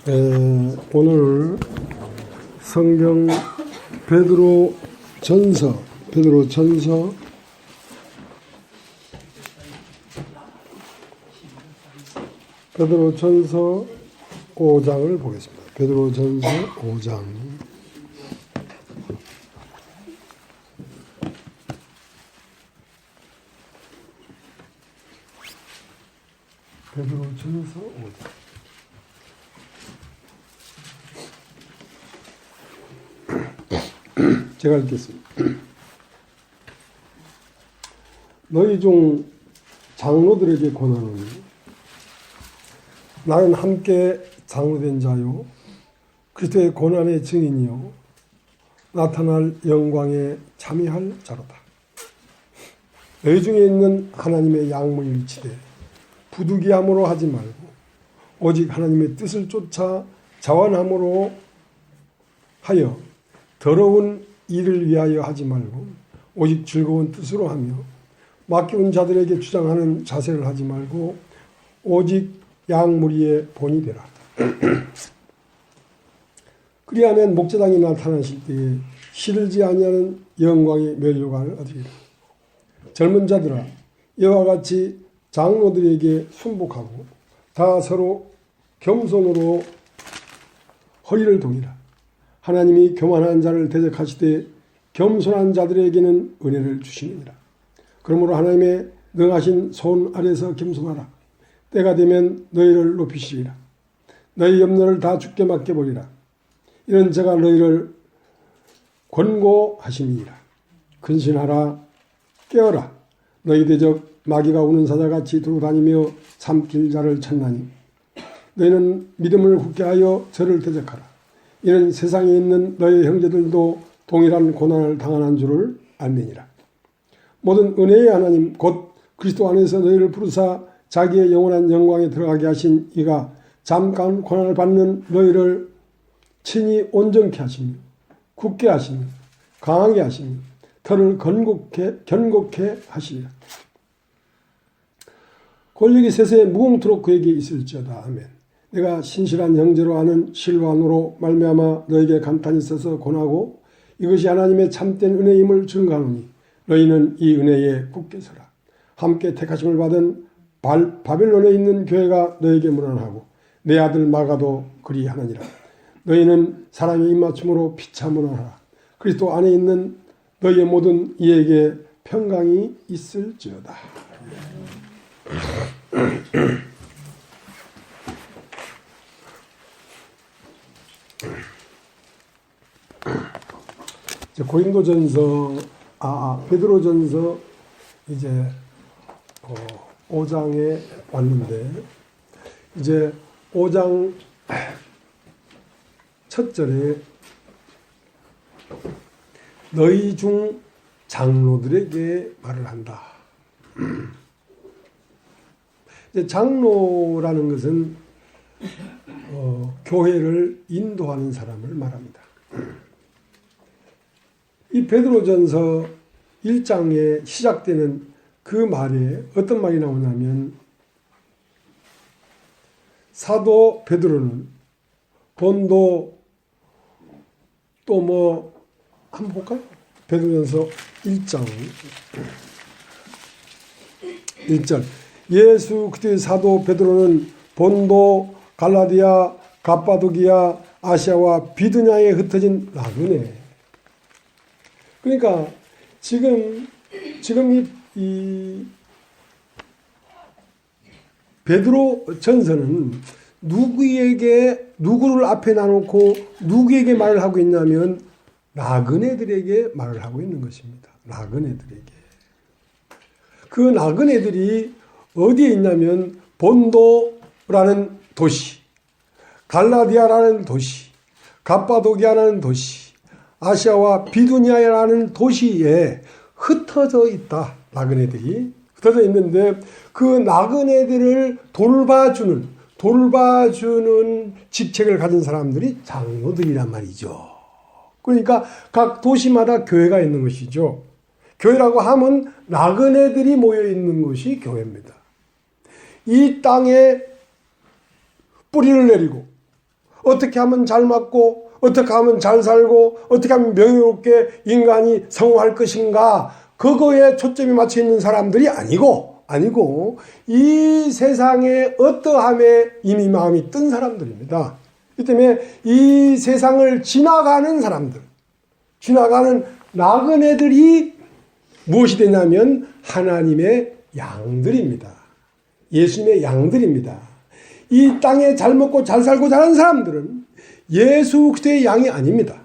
오늘 성경 베드로전서 5장을 보겠습니다. 베드로전서 5장. 베드로전서 5장. 제가 읽겠습니다. 너희 중 장로들에게 권하노니 나는 함께 장로된 자요 그리스도의 고난의 증인이요 나타날 영광에 참여할 자로다. 너희 중에 있는 하나님의 양을 일치되 부득이함으로 하지 말고 오직 하나님의 뜻을 쫓아 자원함으로 하여 더러운 일을 위하여 하지 말고 오직 즐거운 뜻으로 하며 맡겨온 자들에게 주장하는 자세를 하지 말고 오직 양무리의 본이 되라. 그리하면 목자장이 나타나실 때에 시들지 아니하는 영광의 면류관을 얻으리라. 젊은 자들아 이와 같이 장로들에게 순복하고 다 서로 겸손으로 허리를 동이라. 하나님이 교만한 자를 대적하시되 겸손한 자들에게는 은혜를 주시느니라. 그러므로 하나님의 능하신 손 아래서 겸손하라. 때가 되면 너희를 높이시리라. 너희 염려를 다 주께 맡겨버리라. 이는 제가 너희를 권고하심이니라. 근신하라. 깨어라. 너희 대적 마귀가 우는 사자같이 두루 다니며 삼킬 자를 찾나니 너희는 믿음을 굳게 하여 저를 대적하라. 이는 세상에 있는 너희 형제들도 동일한 고난을 당하는 줄을 알매니라. 모든 은혜의 하나님 곧 그리스도 안에서 너희를 부르사 자기의 영원한 영광에 들어가게 하신 이가 잠깐 고난을 받는 너희를 친히 온전케 하시며 굳게 하시며 강하게 하시며 털을 견고케 하시리라. 권력이 세세에 무궁토록 그에게 있을지어다. 아멘. 내가 신실한 형제로 아는 실완으로 말미암아 너에게 감탄이 있어서 권하고 이것이 하나님의 참된 은혜임을 증거하노니 너희는 이 은혜에 굳게 서라. 함께 택하심을 받은 바벨론에 있는 교회가 너에게 문안하고 내 아들 마가도 그리하느니라. 너희는 사랑의 입맞춤으로 피차 문안하라. 그리스도 안에 있는 너희의 모든 이에게 평강이 있을지어다. 베드로전서 이제 5장에 왔는데 이제 5장 첫 절에 너희 중 장로들에게 말을 한다. 이제 장로라는 것은 교회를 인도하는 사람을 말합니다. 이 베드로전서 1장에 시작되는 그 말에 어떤 말이 나오냐면 사도 베드로는 본도 또 뭐 한번 볼까요? 베드로전서 1장 1절 예수 그리스도의 사도 베드로는 본도 갈라디아 갑바도기아 아시아와 비두냐에 흩어진 나그네. 그러니까 지금 이 베드로 전서는 누구를 앞에 놔놓고 누구에게 말을 하고 있냐면 나그네들에게 말을 하고 있는 것입니다. 나그네들에게. 그 나그네들이 어디에 있냐면 본도라는 도시, 갈라디아라는 도시, 갑바도기아라는 도시, 아시아와 비두니아라는 도시에 흩어져 있다. 나그네들이 흩어져 있는데 그 나그네들을 돌봐주는 직책을 가진 사람들이 장로들이란 말이죠. 그러니까 각 도시마다 교회가 있는 것이죠. 교회라고 하면 나그네들이 모여 있는 것이 교회입니다. 이 땅에 뿌리를 내리고 어떻게 하면 잘 맞고 어떻게 하면 잘 살고 어떻게 하면 명예롭게 인간이 성공할 것인가, 그거에 초점이 맞춰 있는 사람들이 아니고 이 세상의 어떠함에 이미 마음이 뜬 사람들입니다. 이 때문에 이 세상을 지나가는 사람들, 지나가는 나그네들이 무엇이 되냐면 하나님의 양들입니다. 예수님의 양들입니다. 이 땅에 잘 먹고 잘 살고 잘하는 사람들은 예수 그리스도의 양이 아닙니다.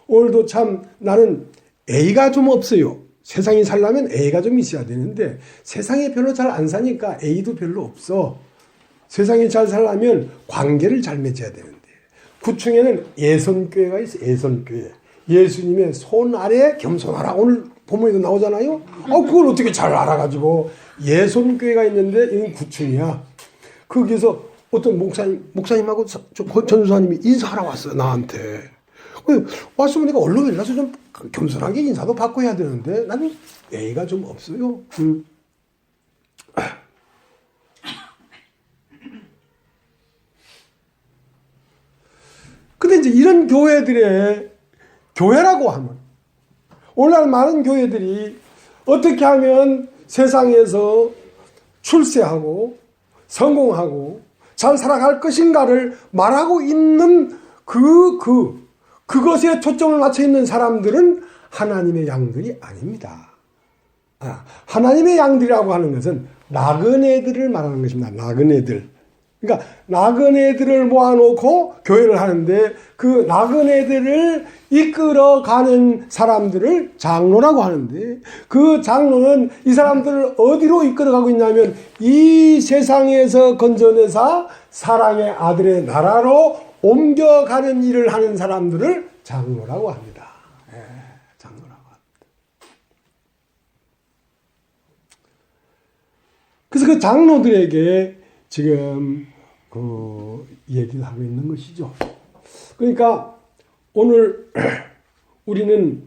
오늘도 참 나는 A가 좀 없어요. 세상에 살려면 A가 좀 있어야 되는데 세상에 별로 잘 안 사니까 A도 별로 없어. 세상에 잘 살려면 관계를 잘 맺어야 되는데 구층에는 예선교회가 있어요. 예선교회. 예수님의 손 아래 겸손하라. 오늘 본문에도 나오잖아요. 그걸 어떻게 잘 알아가지고 예선교회가 있는데 여기 구층이야. 거기서 어떤 목사님하고 전도사님이 인사하러 왔어요. 나한테. 왔으면 내가 얼른 일어나서 좀 겸손하게 인사도 받고 해야 되는데 나는 예의가 좀 없어요. 근데 이제 이런 교회라고 하면 오늘날 많은 교회들이 어떻게 하면 세상에서 출세하고 성공하고 잘 살아갈 것인가를 말하고 있는 그것에 초점을 맞춰 있는 사람들은 하나님의 양들이 아닙니다. 하나님의 양들이라고 하는 것은 나그네들을 말하는 것입니다. 나그네들. 그러니까 나그네들을 모아놓고 교회를 하는데 그 나그네들을 이끌어가는 사람들을 장로라고 하는데 그 장로는 이 사람들을 어디로 이끌어가고 있냐면 이 세상에서 건져내사 사랑의 아들의 나라로 옮겨가는 일을 하는 사람들을 장로라고 합니다. 장로라고 합니다. 그래서 그 장로들에게 지금 얘기를 하고 있는 것이죠. 그러니까 오늘 우리는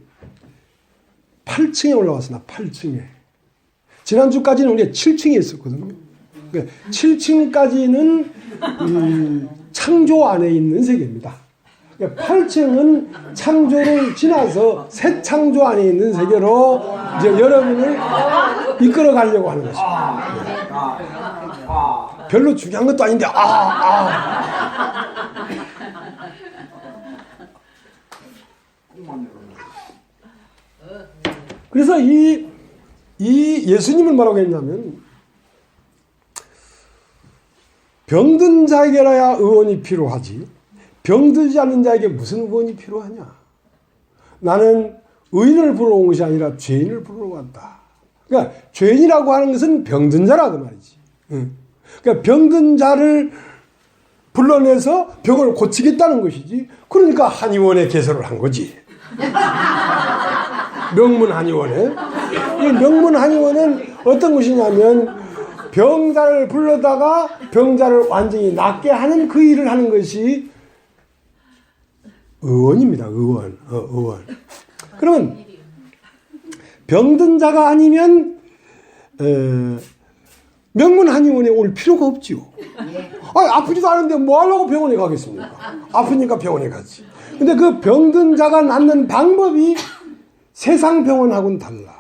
8층에 올라왔습니다. 8층에. 지난주까지는 우리가 7층에 있었거든요. 그러니까 7층까지는 창조 안에 있는 세계입니다. 그러니까 8층은 창조를 지나서 새 창조 안에 있는 세계로 이제 여러분을 이끌어 가려고 하는 것입니다. 별로 중요한 것도 아닌데 그래서 이 예수님은 뭐라고 했냐면 병든 자에게라야 의원이 필요하지 병들지 않는 자에게 무슨 의원이 필요하냐. 나는 의인을 부르러 온 것이 아니라 죄인을 부르러 왔다. 그러니까 죄인이라고 하는 것은 병든 자라 그 말이지. 그러니까 병든 자를 불러내서 병을 고치겠다는 것이지. 그러니까 한의원에 개설을 한 거지. 명문 한의원에. 이 명문 한의원은 어떤 것이냐면 병자를 불러다가 병자를 완전히 낫게 하는 그 일을 하는 것이 의원입니다. 의원. 그러면 병든 자가 아니면 명문 한의원에 올 필요가 없지요. 아프지도 않은데 뭐 하려고 병원에 가겠습니까? 아프니까 병원에 가지. 근데 그 병든 자가 낫는 방법이 세상 병원하고는 달라.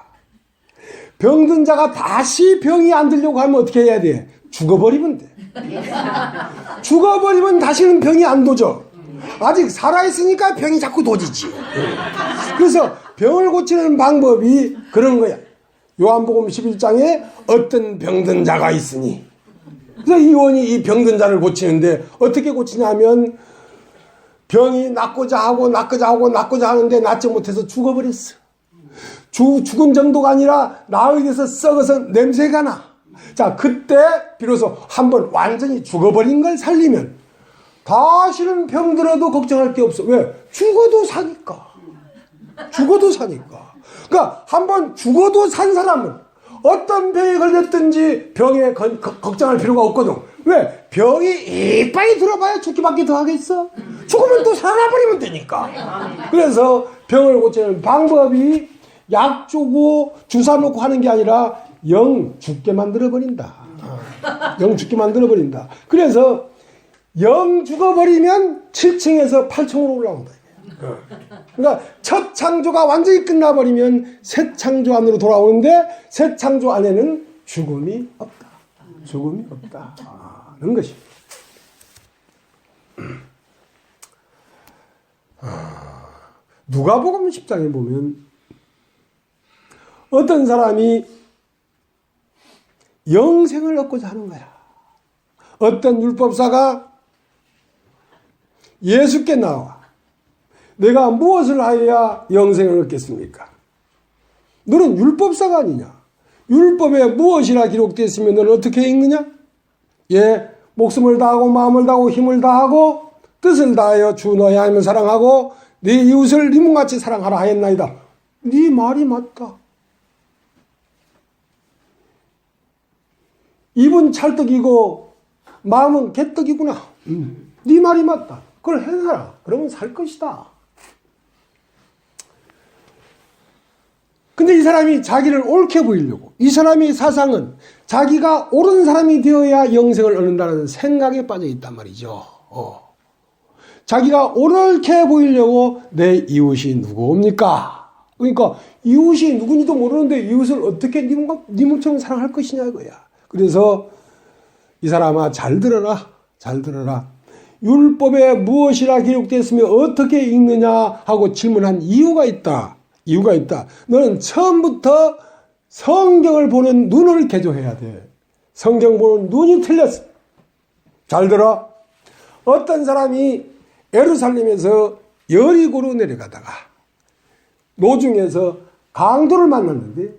병든 자가 다시 병이 안 들려고 하면 어떻게 해야 돼? 죽어버리면 돼. 죽어버리면 다시는 병이 안 도져. 아직 살아있으니까 병이 자꾸 도지지. 그래서 병을 고치는 방법이 그런 거야. 요한복음 11장에 어떤 병든 자가 있으니. 그래서 의원이 이 병든 자를 고치는데 어떻게 고치냐면 병이 낫고자 하는데 낫지 못해서 죽어버렸어. 죽은 정도가 아니라 나에 대해서 썩어서 냄새가 나. 자, 그때 비로소 한번 완전히 죽어버린 걸 살리면 다시는 병들어도 걱정할 게 없어. 왜? 죽어도 사니까. 그러니까 한번 죽어도 산 사람은 어떤 병에 걸렸든지 병에 걱정할 필요가 없거든. 왜? 병이 이빨이 들어봐야 죽기밖에 더 하겠어? 죽으면 또 살아버리면 되니까. 그래서 병을 고치는 방법이 약 주고 주사 놓고 하는 게 아니라 영 죽게 만들어버린다. 그래서 영 죽어버리면 7층에서 8층으로 올라온다. 그러니까 첫 창조가 완전히 끝나버리면 새 창조 안으로 돌아오는데 새 창조 안에는 죽음이 없다. 죽음이 없다. 하는 것입니다. 누가복음 10장에 보면 어떤 사람이 영생을 얻고자 하는 거야. 어떤 율법사가 예수께 나와 내가 무엇을 하여야 영생을 얻겠습니까? 너는 율법사가 아니냐? 율법에 무엇이라 기록되어 있으면 너는 어떻게 읽느냐? 예, 목숨을 다하고 마음을 다하고 힘을 다하고 뜻을 다하여 주 너의 하나님을 사랑하고 네 이웃을 네 몸같이 사랑하라 하였나이다. 네 말이 맞다. 입은 찰떡이고 마음은 개떡이구나. 네 말이 맞다. 그걸 행하라. 그러면 살 것이다. 근데 이 사람이 자기를 옳게 보이려고, 이 사람의 사상은 자기가 옳은 사람이 되어야 영생을 얻는다는 생각에 빠져 있단 말이죠. 자기가 옳게 보이려고 내 이웃이 누구입니까? 그러니까 이웃이 누군지도 모르는데 이웃을 어떻게 네 몸처럼 사랑할 것이냐 이거야. 그래서 이 사람아 잘 들어라. 잘 들어라. 율법에 무엇이라 기록되었으며 어떻게 읽느냐 하고 질문한 이유가 있다. 이유가 있다. 너는 처음부터 성경을 보는 눈을 개조해야 돼. 성경 보는 눈이 틀렸어. 잘 들어. 어떤 사람이 예루살렘에서 여리고로 내려가다가 노중에서 강도를 만났는데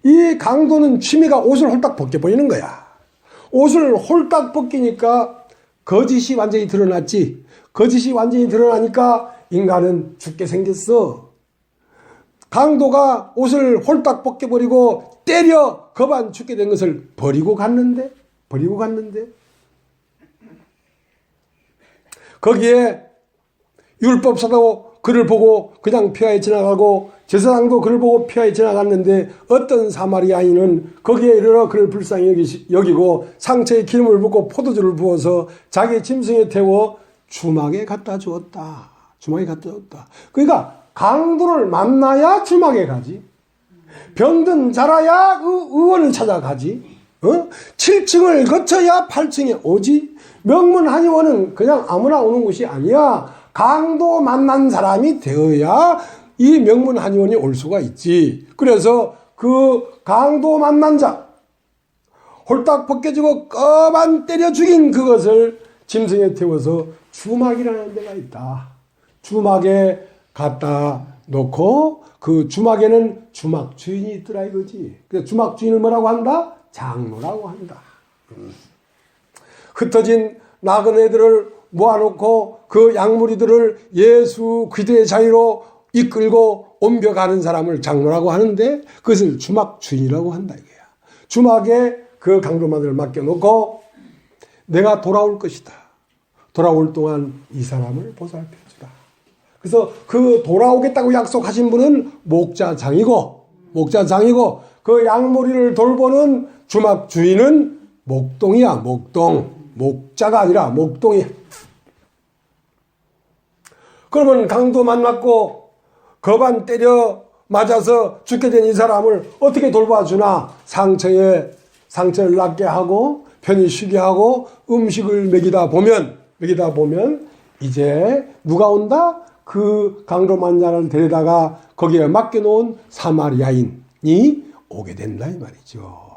이 강도는 취미가 옷을 홀딱 벗겨버리는 거야. 옷을 홀딱 벗기니까 거짓이 완전히 드러났지. 거짓이 완전히 드러나니까 인간은 죽게 생겼어. 강도가 옷을 홀딱 벗겨버리고 때려 거반 죽게 된 것을 버리고 갔는데 거기에 율법사도 그를 보고 그냥 피하여 지나가고 제사장도 그를 보고 피하여 지나갔는데 어떤 사마리아인은 거기에 이르러 그를 불쌍히 여기고 상처에 기름을 붓고 포도주를 부어서 자기 짐승에 태워 주막에 갖다 주었다. 주막에 갖다 주었다. 그러니까 강도를 만나야 주막에 가지. 병든 자라야 의원을 찾아가지. 7층을 거쳐야 8층에 오지. 명문 한의원은 그냥 아무나 오는 곳이 아니야. 강도 만난 사람이 되어야 이 명문 한의원이 올 수가 있지. 그래서 그 강도 만난 자, 홀딱 벗겨지고 꺼만 때려 죽인 그것을 짐승에 태워서 주막이라는 데가 있다. 주막에 갖다 놓고 그 주막에는 주막 주인이 있더라 이거지. 그래서 주막 주인을 뭐라고 한다? 장로라고 한다. 흩어진 나그네들을 모아놓고 그 양무리들을 예수 그리스도의 자유로 이끌고 옮겨가는 사람을 장로라고 하는데 그것을 주막 주인이라고 한다 이거야. 주막에 그 강도만을 맡겨놓고 내가 돌아올 것이다. 돌아올 동안 이 사람을 보살펴주라. 그래서 그 돌아오겠다고 약속하신 분은 목자장이고 그 양무리를 돌보는 주막 주인은 목동이야. 목자가 아니라 목동이야. 그러면 강도 만났고 거반 때려 맞아서 죽게 된 이 사람을 어떻게 돌봐주나? 상처를 낫게 하고 편히 쉬게 하고 음식을 먹이다 보면 이제 누가 온다? 그 강도 만자를 데려다가 거기에 맡겨놓은 사마리아인이 오게 된다 이 말이죠.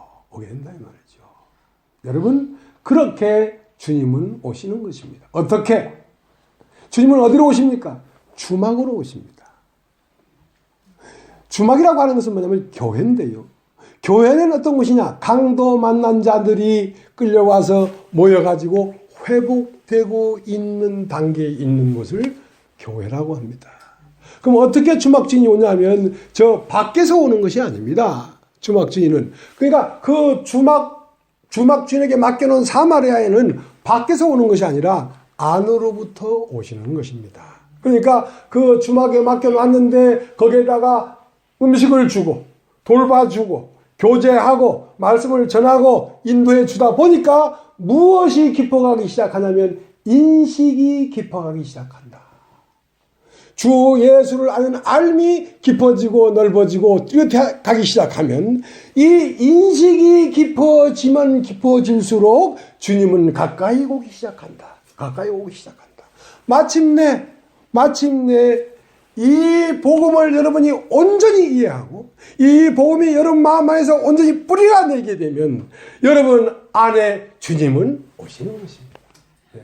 여러분 그렇게 주님은 오시는 것입니다. 어떻게? 주님은 어디로 오십니까? 주막으로 오십니다. 주막이라고 하는 것은 뭐냐면 교회인데요. 교회는 어떤 곳이냐? 강도 만난 자들이 끌려와서 모여가지고 회복되고 있는 단계에 있는 곳을 교회라고 합니다. 그럼 어떻게 주막주인이 오냐면 저 밖에서 오는 것이 아닙니다. 주막주인은. 그러니까 그 주막주인에게 맡겨놓은 사마리아에는 밖에서 오는 것이 아니라 안으로부터 오시는 것입니다. 그러니까 그 주막에 맡겨놨는데 거기에다가 음식을 주고 돌봐주고 교제하고 말씀을 전하고 인도해 주다 보니까 무엇이 깊어가기 시작하냐면 인식이 깊어가기 시작한다. 주 예수를 아는 알미 깊어지고 넓어지고 이렇게 가기 시작하면 이 인식이 깊어지면 깊어질수록 주님은 가까이 오기 시작한다. 가까이 오기 시작한다. 마침내 이 복음을 여러분이 온전히 이해하고 이 복음이 여러분 마음 안에서 온전히 뿌리가 내게 되면 여러분 안에 주님은 오시는 것입니다. 네.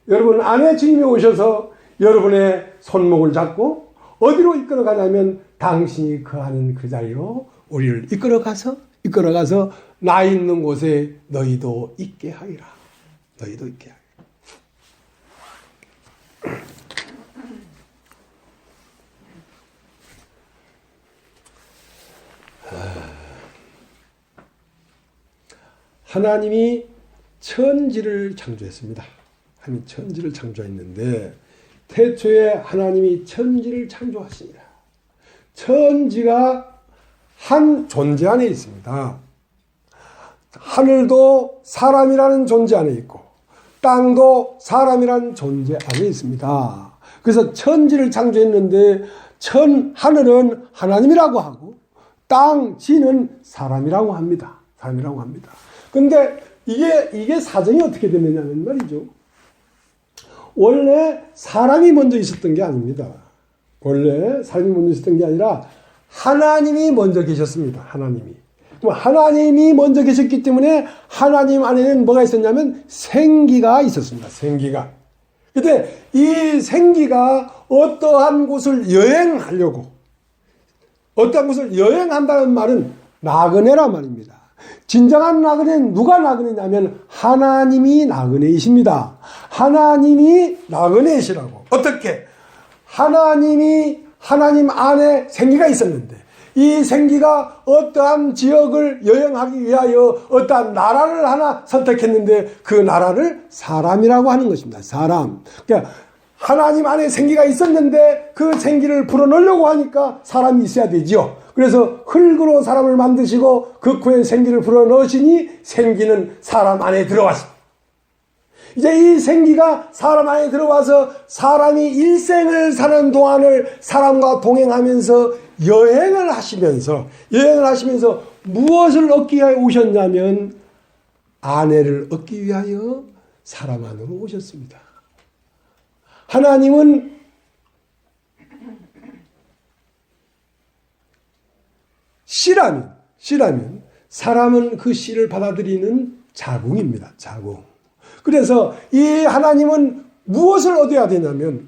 여러분 안에 주님이 오셔서 여러분의 손목을 잡고 어디로 이끌어 가냐면 당신이 거하는 그 자리로 우리를 이끌어 가서 나 있는 곳에 너희도 있게 하리라. 너희도 있게 하리라. 하나님이 천지를 창조했습니다. 하나님이 천지를 창조했는데 태초에 하나님이 천지를 창조하십니다. 천지가 한 존재 안에 있습니다. 하늘도 사람이라는 존재 안에 있고 땅도 사람이라는 존재 안에 있습니다. 그래서 천지를 창조했는데 하늘은 하나님이라고 하고 지는 사람이라고 합니다. 사람이라고 합니다. 근데 이게 사정이 어떻게 되느냐면 말이죠. 원래 사람이 먼저 있었던 게 아닙니다. 원래 사람이 먼저 있었던 게 아니라 하나님이 먼저 계셨습니다. 하나님이 먼저 계셨기 때문에 하나님 안에는 뭐가 있었냐면 생기가 있었습니다. 생기가. 근데 이 생기가 어떠한 곳을 여행한다는 말은 나그네란 말입니다. 진정한 나그네는 누가 나그네냐면 하나님이 나그네이십니다. 하나님이 나그네이시라고. 어떻게? 하나님 안에 생기가 있었는데 이 생기가 어떠한 지역을 여행하기 위하여 어떠한 나라를 하나 선택했는데 그 나라를 사람이라고 하는 것입니다. 사람. 그러니까 하나님 안에 생기가 있었는데 그 생기를 불어넣으려고 하니까 사람이 있어야 되지요. 그래서 흙으로 사람을 만드시고 그 코에 생기를 불어넣으시니 생기는 사람 안에 들어왔습니다. 이제 이 생기가 사람 안에 들어와서 사람이 일생을 사는 동안을 사람과 동행하면서 여행을 하시면서 무엇을 얻기 위하여 오셨냐면 아내를 얻기 위하여 사람 안으로 오셨습니다. 하나님은 씨라면 사람은 그 씨를 받아들이는 자궁입니다. 자궁. 그래서 이 하나님은 무엇을 얻어야 되냐면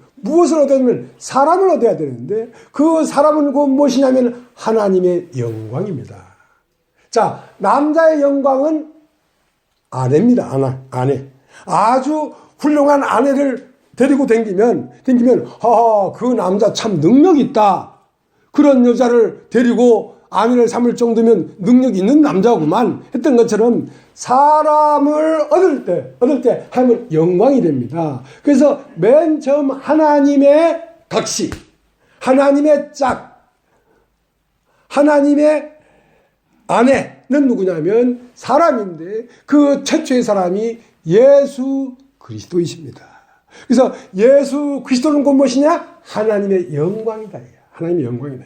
사람을 얻어야 되는데 그 사람은 그 무엇이냐면 하나님의 영광입니다. 자, 남자의 영광은 아내입니다. 아내. 아주 훌륭한 아내를 데리고 댕기면 그 남자 참 능력 있다. 그런 여자를 데리고 아내를 삼을 정도면 능력 있는 남자구만 했던 것처럼 사람을 얻을 때 하나님은 영광이 됩니다. 그래서 맨 처음 하나님의 덕시, 하나님의 짝, 하나님의 아내는 누구냐면 사람인데 그 최초의 사람이 예수 그리스도이십니다. 그래서 예수 그리스도는 곧 무엇이냐? 하나님의 영광이다. 하나님의 영광이다.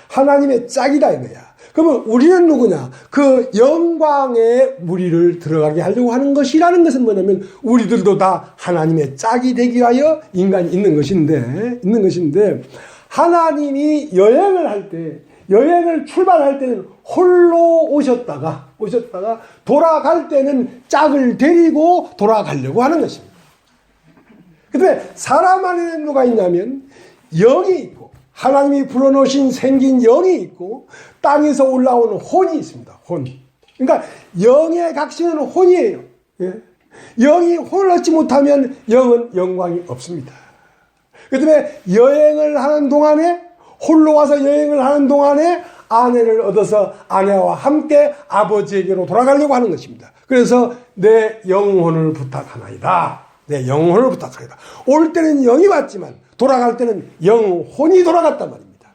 하나님의 짝이다 이거야. 그러면 우리는 누구냐? 그 영광의 무리를 들어가게 하려고 하는 것이라는 것은 뭐냐면 우리들도 다 하나님의 짝이 되기 위하여 인간이 있는 것인데 하나님이 여행을 출발할 때는 홀로 오셨다가 돌아갈 때는 짝을 데리고 돌아가려고 하는 것입니다. 그런데 사람 안에는 누가 있냐면 영이 있고 하나님이 불어넣으신 생긴 영이 있고 땅에서 올라오는 혼이 있습니다. 혼. 그러니까 영의 각신은 혼이에요. 예? 영이 혼을 얻지 못하면 영은 영광이 없습니다. 그 때문에 홀로 와서 여행을 하는 동안에 아내를 얻어서 아내와 함께 아버지에게로 돌아가려고 하는 것입니다. 그래서 내 영혼을 부탁하나이다. 올 때는 영이 왔지만 돌아갈 때는 영혼이 돌아갔단 말입니다.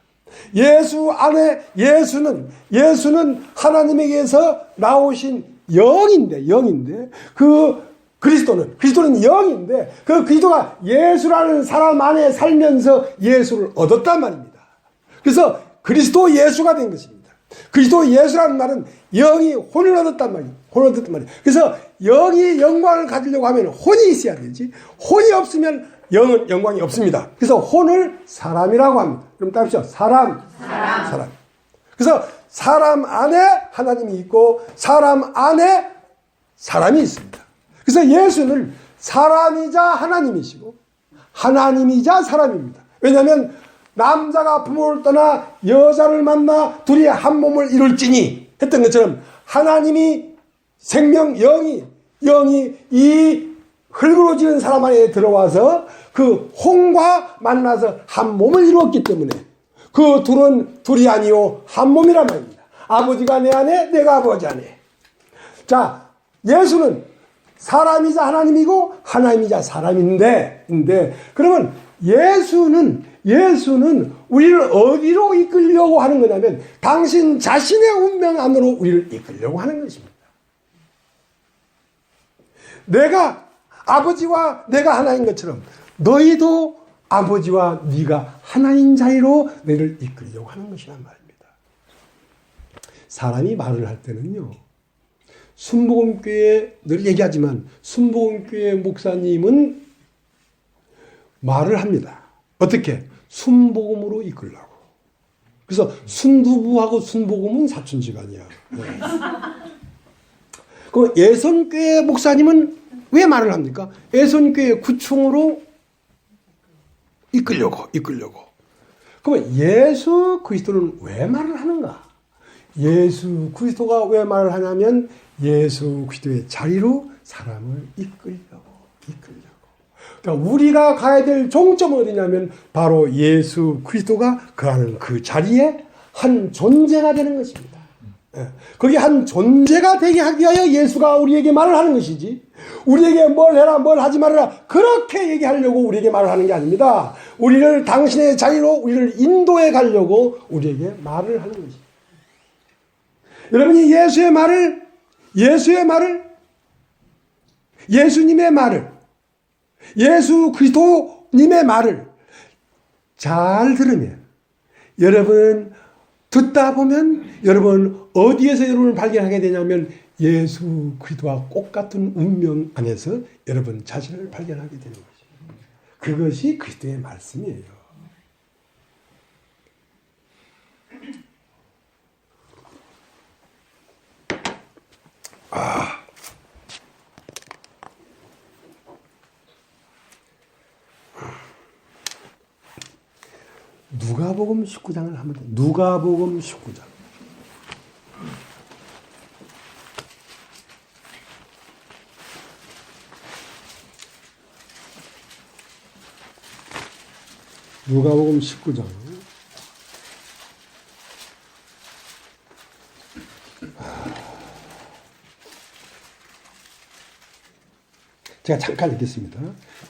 예수는 하나님에게서 나오신 영인데 그 그리스도는 영인데 그 그리스도가 예수라는 사람 안에 살면서 예수를 얻었단 말입니다. 그래서 그리스도 예수가 된 것입니다. 그리스도 예수라는 말은 영이 혼을 얻었단 말이에요. 혼을 얻었단 말이에요. 그래서 영이 영광을 가지려고 하면 혼이 있어야 되지. 혼이 없으면 영은 영광이 없습니다. 그래서 혼을 사람이라고 합니다. 그럼 따르시죠. 사람. 그래서 사람 안에 하나님이 있고 사람 안에 사람이 있습니다. 그래서 예수는 사람이자 하나님이시고 하나님이자 사람입니다. 왜냐하면 남자가 부모를 떠나 여자를 만나 둘이 한 몸을 이룰지니 했던 것처럼 하나님이 생명 영이 이 흙으로지은 사람 안에 들어와서 그 혼과 만나서 한 몸을 이루었기 때문에 그 둘은 둘이 아니요 한 몸이란 말입니다. 아버지가 내 안에 내가 아버지 안에. 자, 예수는 사람이자 하나님이고 하나님이자 사람인데 그러면 예수는 우리를 어디로 이끌려고 하는 거냐면 당신 자신의 운명 안으로 우리를 이끌려고 하는 것입니다. 내가 아버지와 내가 하나인 것처럼 너희도 아버지와 네가 하나인 자리로 너희를 이끌려고 하는 것이란 말입니다. 사람이 말을 할 때는요. 순복음교회 늘 얘기하지만 순복음교회 목사님은 말을 합니다. 어떻게? 순복음으로 이끌라고. 그래서 순두부하고 순복음은 사촌지간이야. 네. 그 예선교회 목사님은 왜 말을 합니까? 예선교회 구충으로 이끌려고. 그러면 예수 그리스도는 왜 말을 하는가? 예수 그리스도가 왜 말을 하냐면 예수 그리스도의 자리로 사람을 이끌려고. 그러니까 우리가 가야 될 종점은 어디냐면 바로 예수 그리스도가 거하는 그 자리에 한 존재가 되는 것입니다. 거기 한 존재가 되게 하기 위하여 예수가 우리에게 말을 하는 것이지 우리에게 뭘 해라 뭘 하지 말아라 그렇게 얘기하려고 우리에게 말을 하는 게 아닙니다. 우리를 당신의 자리로 우리를 인도해 가려고 우리에게 말을 하는 것입니다. 여러분이 예수님의 말을 예수 그리스도님의 말을 잘 들으면 여러분 듣다 보면 여러분 어디에서 여러분을 발견하게 되냐면 예수 그리스도와 똑같은 운명 안에서 여러분 자신을 발견하게 되는 것입니다. 그것이 그리스도의 말씀이에요. 누가복음 19장을 한번 누가복음 19장. 누가복음 19장. 제가 잠깐 읽겠습니다.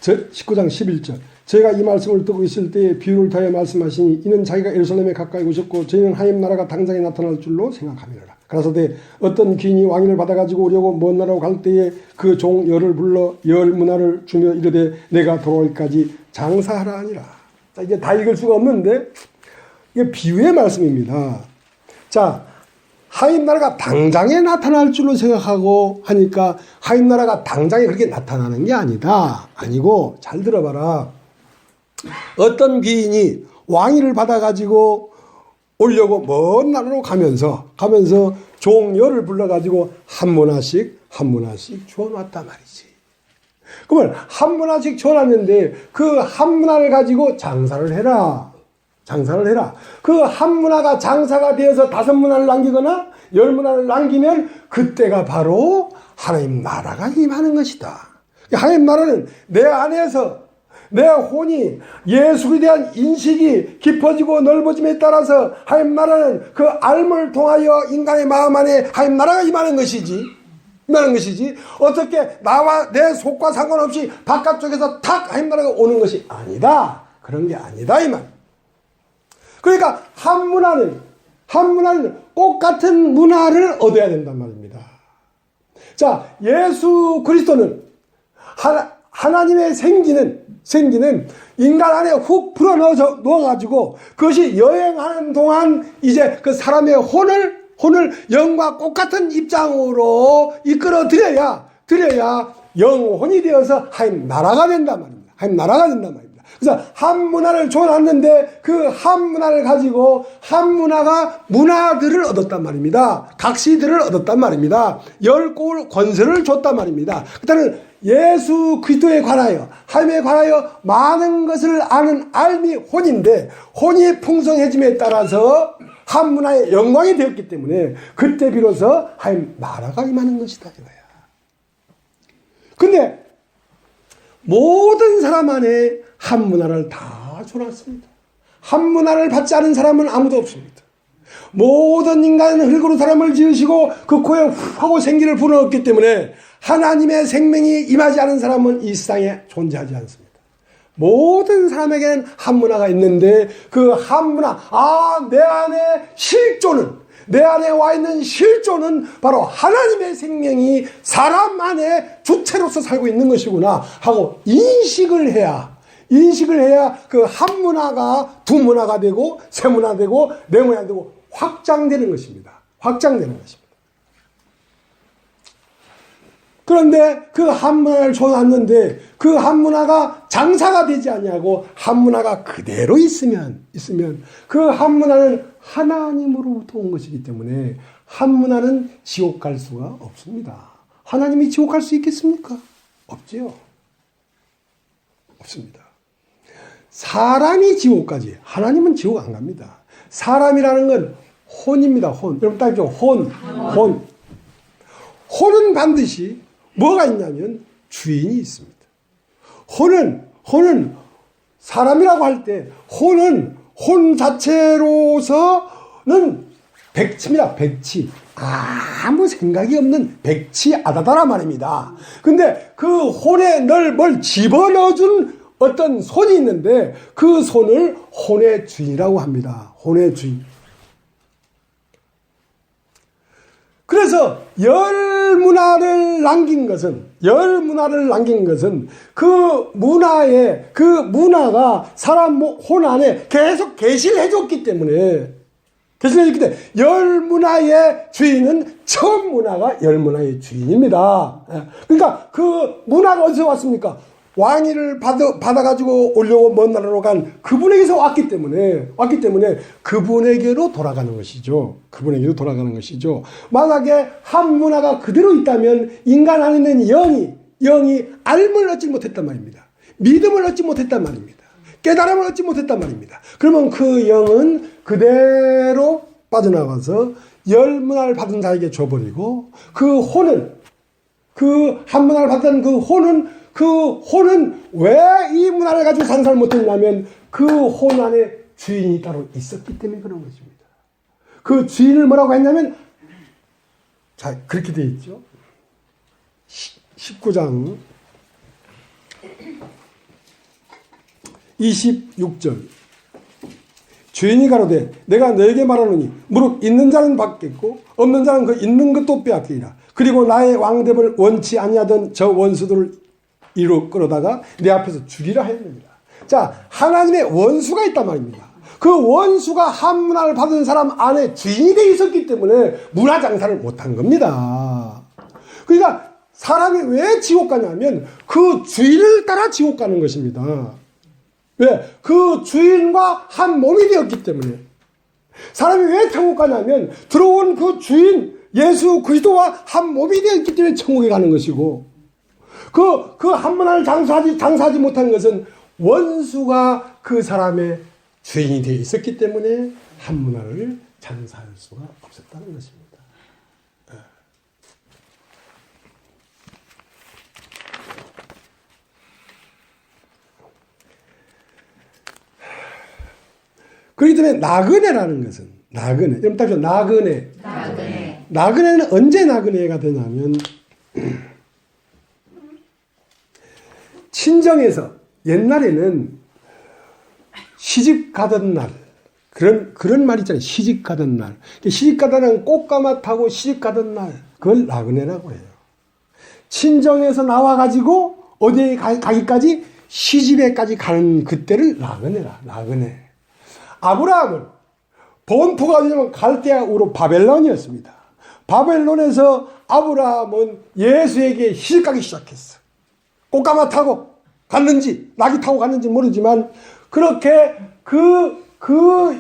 19장 11절. 저희가 이 말씀을 듣고 있을 때에 비유를 타여 말씀하시니 이는 자기가 예루살렘에 가까이 오셨고 저희는 하나님 나라가 당장에 나타날 줄로 생각하미라. 가라사대 어떤 귀인이 왕위를 받아가지고 오려고 먼 나라로 갈 때에 그 종 열을 불러 열 문화를 주며 이르되 내가 돌아올까지 장사하라 하니라. 자, 이제 다 읽을 수가 없는데 이게 비유의 말씀입니다. 자, 하나님 나라가 당장에 나타날 줄로 생각하고 하니까 하나님 나라가 당장에 그렇게 나타나는 게 아니다. 아니고 잘 들어봐라. 어떤 귀인이 왕위를 받아가지고 오려고 먼 나라로 가면서 종열을 불러가지고 한 문화씩 주워놨단 말이지. 그러면 한 문화씩 주워놨는데 그 한 문화를 가지고 장사를 해라. 그 한 문화가 장사가 되어서 5문화를 남기거나 10문화를 남기면 그때가 바로 하나님 나라가 임하는 것이다. 하나님 나라는 내 안에서 내 혼이 예수에 대한 인식이 깊어지고 넓어짐에 따라서 하나님 나라는 그 알을 통하여 인간의 마음 안에 하나님 나라가 임하는 것이지. 어떻게 나와 내 속과 상관없이 바깥쪽에서 탁 하나님 나라가 오는 것이 아니다. 그런 게 아니다 이 말. 그러니까 한 문화는 똑같은 문화를 얻어야 된단 말입니다. 자, 예수 그리스도는 하나님의 생기는 인간 안에 훅 불어 넣어가지고 그것이 여행하는 동안 이제 그 사람의 혼을 영과 꽃같은 입장으로 이끌어 드려야 영혼이 되어서 하나님 나라가 된단 말입니다. 하나님 나라가 된단 말입니다. 그래서 한 문화를 줘놨는데 그 한 문화를 가지고 한 문화가 문화들을 얻었단 말입니다. 각시들을 얻었단 말입니다. 10고울 권세를 줬단 말입니다. 그때는 예수 그리스도에 관하여 하나님에 관하여 많은 것을 아는 알미 혼인데 혼이 풍성해짐에 따라서 한 문화의 영광이 되었기 때문에 그때 비로소 하나님 나라가 임하는 것이다 이거야. 근데 모든 사람 안에 한 문화를 다 줘놨습니다. 한 문화를 받지 않은 사람은 아무도 없습니다. 모든 인간은 흙으로 사람을 지으시고 그 코에 후 하고 생기를 불어넣었기 때문에 하나님의 생명이 임하지 않은 사람은 이 세상에 존재하지 않습니다. 모든 사람에게는 한 문화가 있는데 그 한 문화, 내 안에 실존은 내 안에 와 있는 실존은 바로 하나님의 생명이 사람 안에 주체로서 살고 있는 것이구나 하고 인식을 해야 그 한 문화가 두 문화가 되고 세 문화 되고 네 문화 되고 확장되는 것입니다. 확장되는 것입니다. 그런데 그 한 문화를 줘놨는데 그 한 문화가 장사가 되지 않냐고 한 문화가 그대로 있으면 그 한 문화는 하나님으로부터 온 것이기 때문에 한 문화는 지옥 갈 수가 없습니다. 하나님이 지옥 갈 수 있겠습니까? 없지요. 없습니다. 사람이 지옥 가지 하나님은 지옥 안 갑니다. 사람이라는 건 혼입니다. 혼. 여러분 따지죠. 혼. 혼은 반드시 뭐가 있냐면 주인이 있습니다. 혼은 사람이라고 할 때 혼 자체로서는 백치입니다. 백치. 아무 생각이 없는 백치 아다다라 말입니다. 근데 그 혼에 뭘 집어넣어준 어떤 손이 있는데 그 손을 혼의 주인이라고 합니다. 혼의 주인. 그래서 열 문화를 남긴 것은 그 문화가 사람 혼 안에 계속 계시를 해줬기 때문에 열 문화의 주인은 처음 문화가 열 문화의 주인입니다. 그러니까 그 문화가 어디서 왔습니까? 왕위를 받아가지고 오려고 먼 나라로 간 그분에게서 왔기 때문에 그분에게로 돌아가는 것이죠. 만약에 한 문화가 그대로 있다면 인간 안에 있는 영이 알을 얻지 못했단 말입니다. 믿음을 얻지 못했단 말입니다. 깨달음을 얻지 못했단 말입니다. 그러면 그 영은 그대로 빠져나가서 열 문화를 받은 자에게 줘버리고 그 혼은 그 한 문화를 받은 그 혼은 왜 이 문화를 가지고 장사를 못했냐면 그 혼 안에 주인이 따로 있었기 때문에 그런 것입니다. 그 주인을 뭐라고 했냐면 자 그렇게 되어 있죠. 19장 26절 주인이 가로되 내가 너에게 말하노니 무릇 있는 자는 받겠고 없는 자는 그 있는 것도 빼앗기리라. 그리고 나의 왕됨을 원치 아니하던 저 원수들을 이로 끌어다가 내 앞에서 죽이라 했느니라. 자, 하나님의 원수가 있단 말입니다. 그 원수가 한 문화를 받은 사람 안에 주인이 되어 있었기 때문에 문화 장사를 못한 겁니다. 그러니까 사람이 왜 지옥 가냐면 그 주인을 따라 지옥 가는 것입니다. 왜? 그 주인과 한 몸이 되었기 때문에. 사람이 왜 천국 가냐면 들어온 그 주인 예수 그리스도와 한 몸이 되었기 때문에 천국에 가는 것이고 그 한 문화를 장사하지 못한 것은 원수가 그 사람의 주인이 되어 있었기 때문에 한 문화를 장사할 수가 없었다는 것입니다. 그렇기 때문에 나그네라는 것은 여러분 따져 나그네는 언제 나그네가 되냐면 친정에서 옛날에는 시집 가던 날 그런 말 있잖아요. 시집 가던 날. 시집 가다는 꽃가마 타고 시집 가던 날 그걸 나그네라고 해요. 친정에서 나와가지고 어디에 가기까지? 시집에까지 가는 그때를 나그네라. 나그네. 아브라함은 본토가 어디냐면 갈대아우로 바벨론이었습니다. 바벨론에서 아브라함은 예수에게 시집가기 시작했어. 꽃가마 타고 갔는지 낙이 타고 갔는지 모르지만 그렇게 그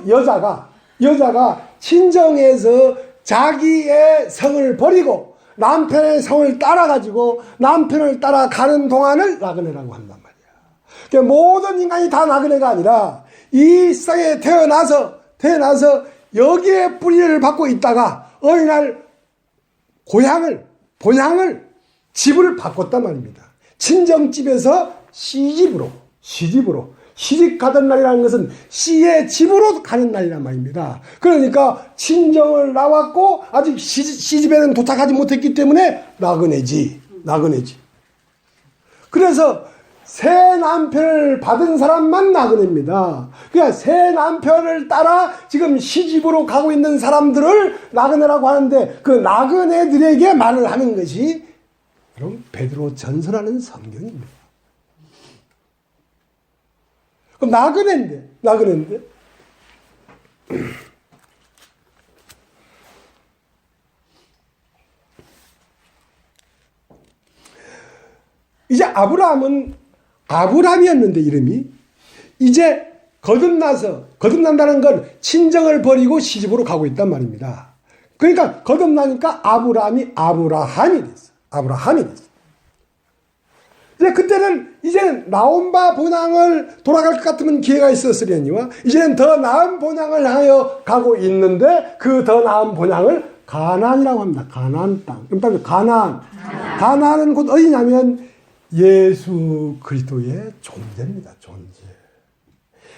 여자가 친정에서 자기의 성을 버리고 남편의 성을 따라가지고 남편을 따라가는 동안을 나그네라고 한단 말이야. 그러니까 모든 인간이 다 나그네가 아니라 이 세상에 태어나서 여기에 뿌리를 받고 있다가 어느 날 본향을 집을 바꿨단 말입니다. 친정집에서 시집으로 시집 가던 날이라는 것은 씨의 집으로 가는 날이란 말입니다. 그러니까 친정을 나왔고 아직 시집에는 도착하지 못했기 때문에 나그네지. 그래서 새 남편을 받은 사람만 나그네입니다. 그러니까 새 남편을 따라 지금 시집으로 가고 있는 사람들을 나그네라고 하는데 그 나그네들에게 말을 하는 것이 여러분 베드로 전서라는 성경입니다. 그럼 나그네인데 이제 아브라함이었는데 이름이 이제 거듭난다는 건 친정을 버리고 시집으로 가고 있단 말입니다. 그러니까 거듭나니까 아브라함이 됐어. 이제 그때는 이제는 나온 바 본향을 돌아갈 것 같으면 기회가 있었으려니와 이제는 더 나은 본향을 향하여 가고 있는데 그 더 나은 본향을 가나안이라고 합니다. 가나안 땅. 그럼 가나안은 곧 어디냐면 예수 그리스도의 존재입니다. 존재.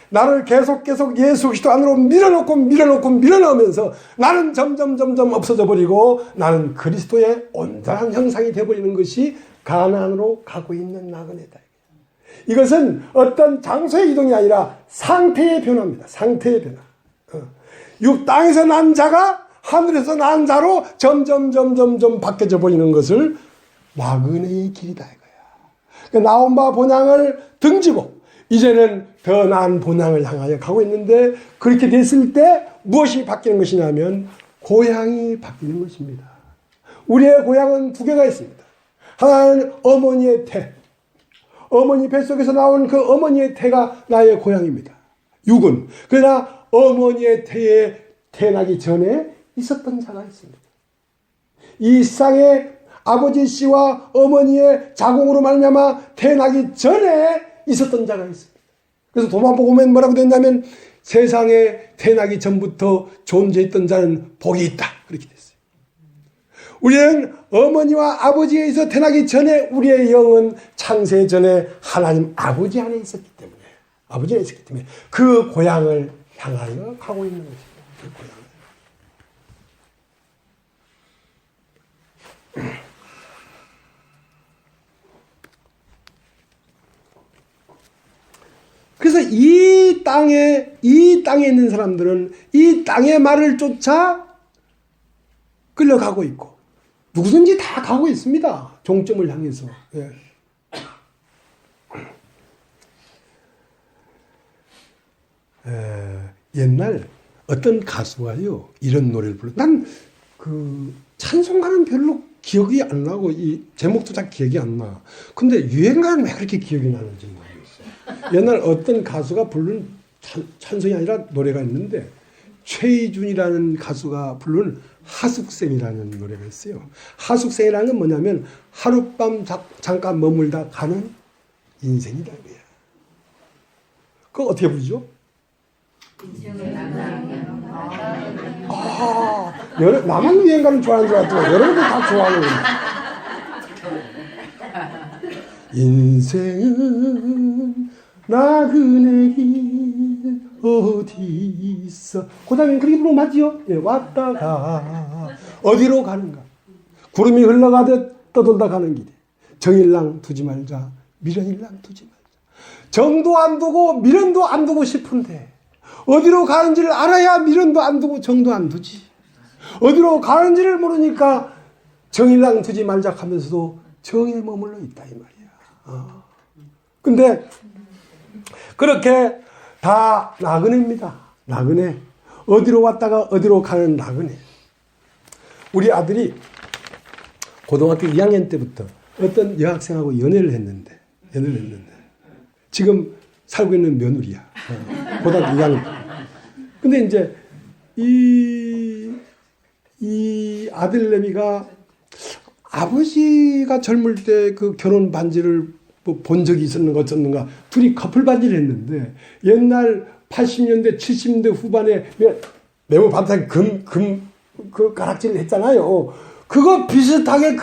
나를 계속 예수 그리스도 안으로 밀어넣으면서 나는 점점 없어져 버리고 나는 그리스도의 온전한 형상이 되어버리는 것이 가나안으로 가고 있는 나그네다. 이것은 어떤 장소의 이동이 아니라 상태의 변화입니다. 상태의 변화. 땅에서 난 자가 하늘에서 난 자로 점점 바뀌어져 버리는 것을 나그네의 길이다 이거야. 그러니까 나온 바 본향을 등지고 이제는 더 나은 본향을 향하여 가고 있는데 그렇게 됐을 때 무엇이 바뀌는 것이냐면 고향이 바뀌는 것입니다. 우리의 고향은 두 개가 있습니다. 하나는 어머니의 태. 어머니 뱃속에서 나온 그 어머니의 태가 나의 고향입니다. 육은. 그러나 어머니의 태에 태어나기 전에 있었던 자가 있습니다. 이 세상에 아버지 씨와 어머니의 자궁으로 말미암아 태어나기 전에 있었던 자가 있습니다. 그래서 도마보고 보면 뭐라고 됐냐면 세상에 태어나기 전부터 존재했던 자는 복이 있다. 그렇게 됐어요. 우리는 어머니와 아버지에 의해서 태어나기 전에 우리의 영은 창세 전에 하나님 아버지 안에 있었기 때문에 그 고향을 향하여 가고 있는 것입니다. 그 고향을. 그래서 이 땅에 있는 사람들은 이 땅의 말을 쫓아 끌려가고 있고 누구든지 다 가고 있습니다. 종점을 향해서. 예. 옛날 어떤 가수가요 이런 노래를 불러. 난 그 찬송가는 별로 기억이 안 나고 이 제목도 잘 기억이 안 나. 근데 유행가는 왜 그렇게 기억이 나는지 모르겠어요. 옛날 어떤 가수가 부른 찬송이 아니라 노래가 있는데 최희준이라는 가수가 부른 하숙생이라는 노래가 있어요. 하숙생이라는 건 뭐냐면 하룻밤 잠깐 머물다 가는 인생이다 이거야. 그거 어떻게 부르죠? 나만 유행가를 좋아하는 줄 알았더니 여러분들 다 좋아하는 거예요. 인생은 나그네 길 어디 있어. 그 다음에 그렇게 부르면 맞지요? 예, 왔다가 어디로 가는가. 구름이 흘러가듯 떠돌다 가는 길에 정일랑 두지 말자 미련일랑 두지 말자. 정도 안 두고 미련도 안 두고 싶은데 어디로 가는지를 알아야 미련도 안 두고 정도 안 두지. 어디로 가는지를 모르니까 정일랑 두지 말자 하면서도 정에 머물러 있다 이 말이야. 근데 그렇게 다 나그네입니다. 나그네. 어디로 왔다가 어디로 가는 나그네. 우리 아들이 고등학교 2학년 때부터 어떤 여학생하고 연애를 했는데 지금 살고 있는 며느리야. 고등학교 2학년. 근데 이제 이 아들내미가 아버지가 젊을 때 그 결혼 반지를 본 적이 있었는가 어쩌는가 둘이 커플 반지를 했는데 옛날 80년대 70년대 후반에 네모 반찬 그 가락지를 했잖아요. 그거 비슷하게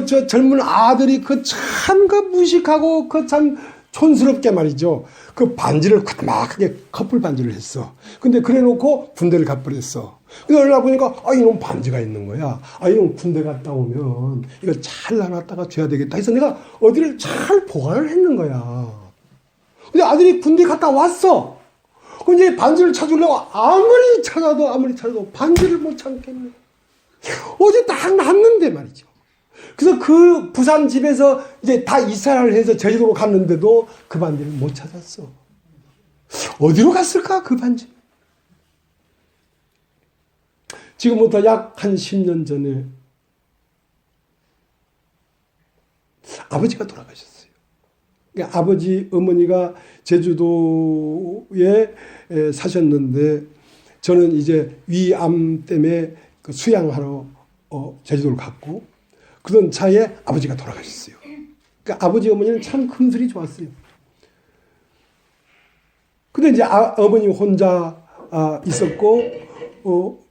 저 젊은 아들이 참 무식하고 참 촌스럽게 말이죠. 그 반지를 까맣게 커플 반지를 했어. 근데 그래 놓고 군대를 가버렸어. 근데 얼마 보니까 이놈 반지가 있는 거야. 이놈 군대 갔다 오면 이거 잘 놔놨다가 줘야 되겠다 해서 내가 어디를 잘 보관을 했는 거야. 근데 아들이 군대 갔다 왔어. 그럼 이제 반지를 찾으려고 아무리 찾아도 반지를 못 찾겠네. 어제 딱 놨는데 말이죠. 그래서 그 부산 집에서 이제 다 이사를 해서 제주도로 갔는데도 그 반지를 못 찾았어. 어디로 갔을까 그 반지? 지금부터 약 한 10년 전에 아버지가 돌아가셨어요. 그러니까 아버지 어머니가 제주도에 사셨는데 저는 이제 위암 때문에 그 수양하러 제주도를 갔고 그런 차에 아버지가 돌아가셨어요. 그러니까 아버지 어머니는 참 금슬이 좋았어요. 근데 이제 어머니 혼자 있었고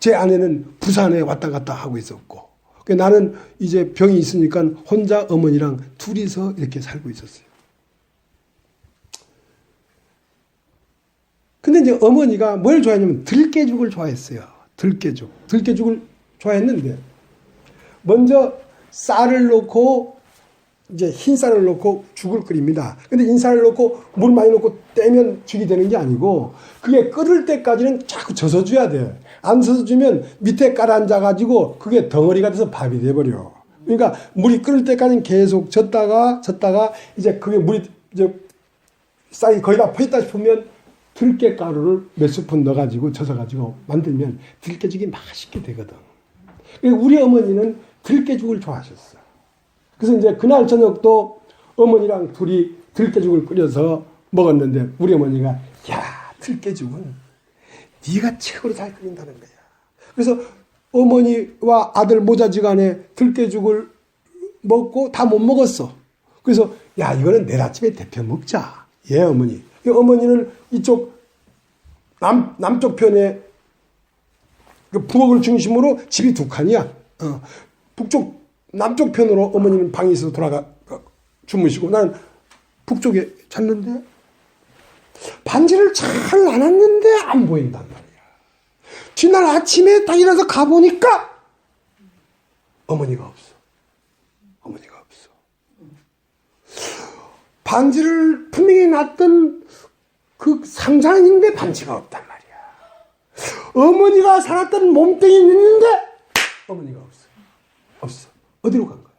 제 아내는 부산에 왔다 갔다 하고 있었고 그러니까 나는 이제 병이 있으니까 혼자 어머니랑 둘이서 이렇게 살고 있었어요. 근데 이제 어머니가 뭘 좋아했냐면 들깨죽을 좋아했어요. 들깨죽을 좋아했는데 먼저 쌀을 넣고 이제 흰 쌀을 넣고 죽을 끓입니다. 근데 흰 쌀을 넣고 물 많이 넣고 떼면 죽이 되는 게 아니고 그게 끓을 때까지는 자꾸 젖어줘야 돼. 안 젖어주면 밑에 깔아앉아가지고 그게 덩어리가 돼서 밥이 돼버려. 그러니까 물이 끓을 때까지는 계속 젖다가 이제 그게 물이 이제 쌀이 거의 다 퍼있다 싶으면 들깨가루를 몇 스푼 넣어가지고 젖어가지고 만들면 들깨죽이 맛있게 되거든. 우리 어머니는 들깨죽을 좋아하셨어. 그래서 이제 그날 저녁도 어머니랑 둘이 들깨죽을 끓여서 먹었는데 우리 어머니가 야 들깨죽은 네가 최고로 잘 끓인다는 거야. 그래서 어머니와 아들 모자지간에 들깨죽을 먹고 다 못 먹었어. 그래서 야 이거는 내일 아침에 데펴 먹자. 예 어머니. 어머니는 이쪽 남쪽 편에 부엌을 중심으로 집이 두 칸이야. 남쪽 편으로 어머니는 방에 있어서 돌아가 주무시고 나는 북쪽에 잤는데 반지를 잘 놔놨는데 안 보인단 말이야. 지난 아침에 딱 일어나서 가보니까 어머니가 없어. 반지를 분명히 놨던 그 상자인데 반지가 없단 말이야. 어머니가 살았던 몸뚱이는 있는데 어머니가 없어. 어디로 간 거야?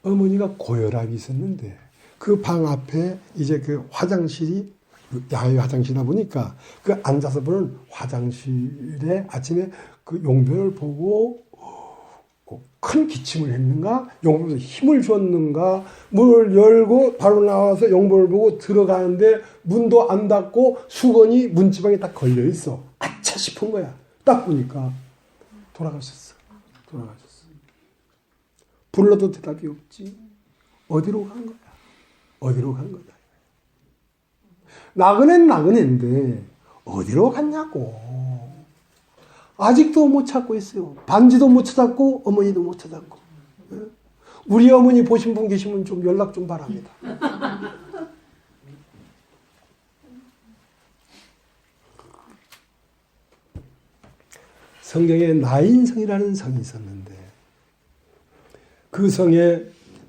어머니가 고혈압이 있었는데 그 방 앞에 이제 그 화장실이 야외 화장실이다 보니까 그 앉아서 보는 화장실에 아침에 그 용변을 보고 큰 기침을 했는가 용변에서 힘을 줬는가 문을 열고 바로 나와서 용변을 보고 들어가는데 문도 안 닫고 수건이 문지방에 딱 걸려 있어. 아차 싶은 거야. 딱 보니까 돌아가셨어. 불러도 대답이 없지. 어디로 간 거야? 나그네인데 어디로 갔냐고. 아직도 못 찾고 있어요. 반지도 못 찾았고 어머니도 못 찾았고. 우리 어머니 보신 분 계시면 좀 연락 좀 바랍니다. 성경에 나인성이라는 성이 있었는데 그 성에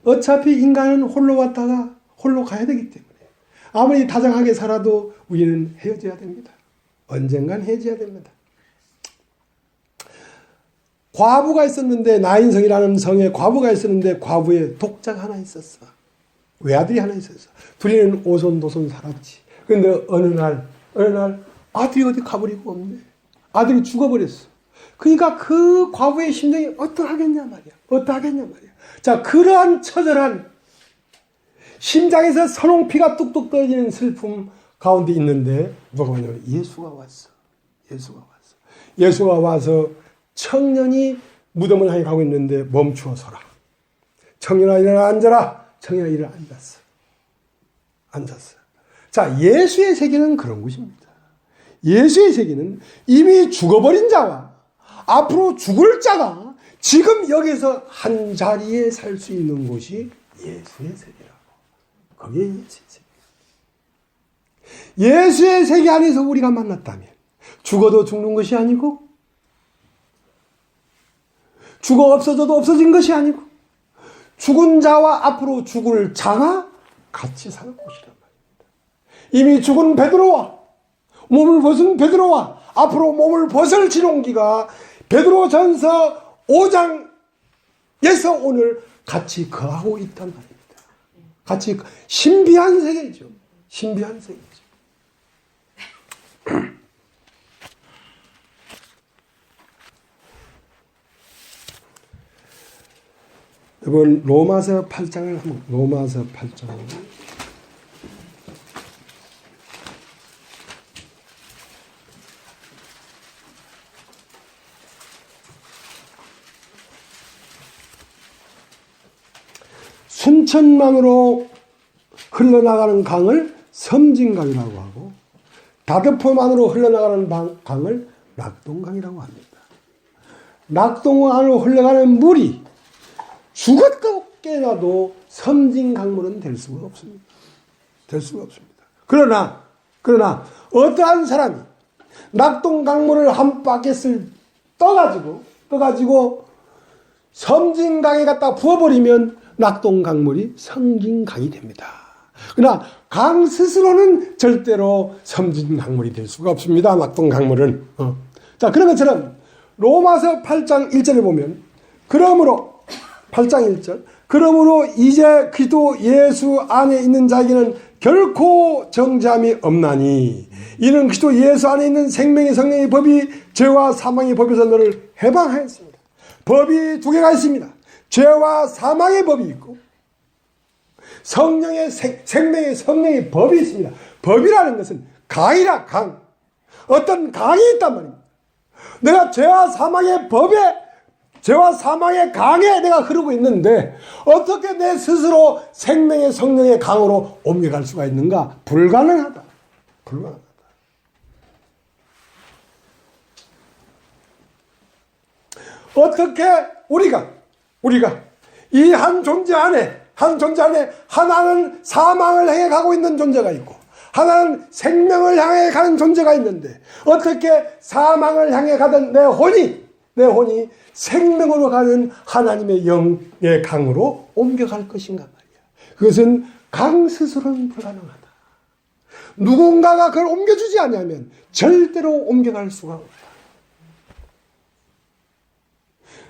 어차피 인간은 홀로 왔다가 홀로 가야 되기 때문에 아무리 다정하게 살아도 우리는 헤어져야 됩니다. 언젠간 헤어져야 됩니다. 과부가 있었는데, 나인성이라는 성에 과부가 있었는데 과부의 독자가 하나 있었어. 외아들이 하나 있었어. 둘이는 오손도손 살았지. 그런데 어느 날 아들이 어디 가버리고 없네. 아들이 죽어버렸어. 그러니까 그 과부의 심정이 어떠하겠냐 말이야. 자, 그러한 처절한 심장에서 선홍피가 뚝뚝 떨어지는 슬픔 가운데 있는데 누가 오냐면 예수가 왔어. 예수가 와서 청년이 무덤을 향해 가고 있는데 멈추어 서라. 청년아 일어나 앉아라. 청년아 일어나 앉았어. 자, 예수의 세계는 그런 곳입니다. 예수의 세계는 이미 죽어버린 자와 앞으로 죽을 자가 지금 여기서 한 자리에 살 수 있는 곳이 예수의 세계라고. 그게 예수의 세계. 예수의 세계 안에서 우리가 만났다면 죽어도 죽는 것이 아니고 죽어 없어져도 없어진 것이 아니고 죽은 자와 앞으로 죽을 자가 같이 사는 곳이란 말입니다. 이미 죽은 베드로와 몸을 벗은 베드로와 앞으로 몸을 벗을 진홍기가 베드로전서 5장에서 오늘 같이 거하고 있단 말입니다. 같이 신비한 세계죠. 이번 로마서 8장을 한번 로마서 8장 순천만으로 흘러나가는 강을 섬진강이라고 하고 다드포만으로 흘러나가는 강을 낙동강이라고 합니다. 낙동강으로 흘러가는 물이 죽었다고 깨어나도 섬진강물은 될 수가 없습니다. 그러나 어떠한 사람이 낙동강물을 한 바켓을 떠가지고 섬진강에 갖다 부어버리면 낙동강물이 섬진강이 됩니다. 그러나 강 스스로는 절대로 섬진강물이 될 수가 없습니다. 낙동강물은. 자, 그런 것처럼 로마서 8장 1절에 보면 그러므로 8장 1절 그러므로 이제 그리스도 예수 안에 있는 자에게는 결코 정죄함이 없나니 이는 그리스도 예수 안에 있는 생명의 성령의 법이 죄와 사망의 법에서 너를 해방하였습니다. 법이 두 개가 있습니다. 죄와 사망의 법이 있고 생명의 성령의 법이 있습니다. 법이라는 것은 강이라 강. 어떤 강이 있단 말입니다. 내가 죄와 사망의 강에 내가 흐르고 있는데 어떻게 내 스스로 생명의 성령의 강으로 옮겨갈 수가 있는가? 불가능하다. 어떻게 우리가 이 한 존재 안에 하나는 사망을 향해 가고 있는 존재가 있고 하나는 생명을 향해 가는 존재가 있는데 어떻게 사망을 향해 가던 내 혼이 생명으로 가는 하나님의 영의 강으로 옮겨갈 것인가 말이야. 그것은 강 스스로는 불가능하다. 누군가가 그걸 옮겨주지 않으면 절대로 옮겨갈 수가 없다.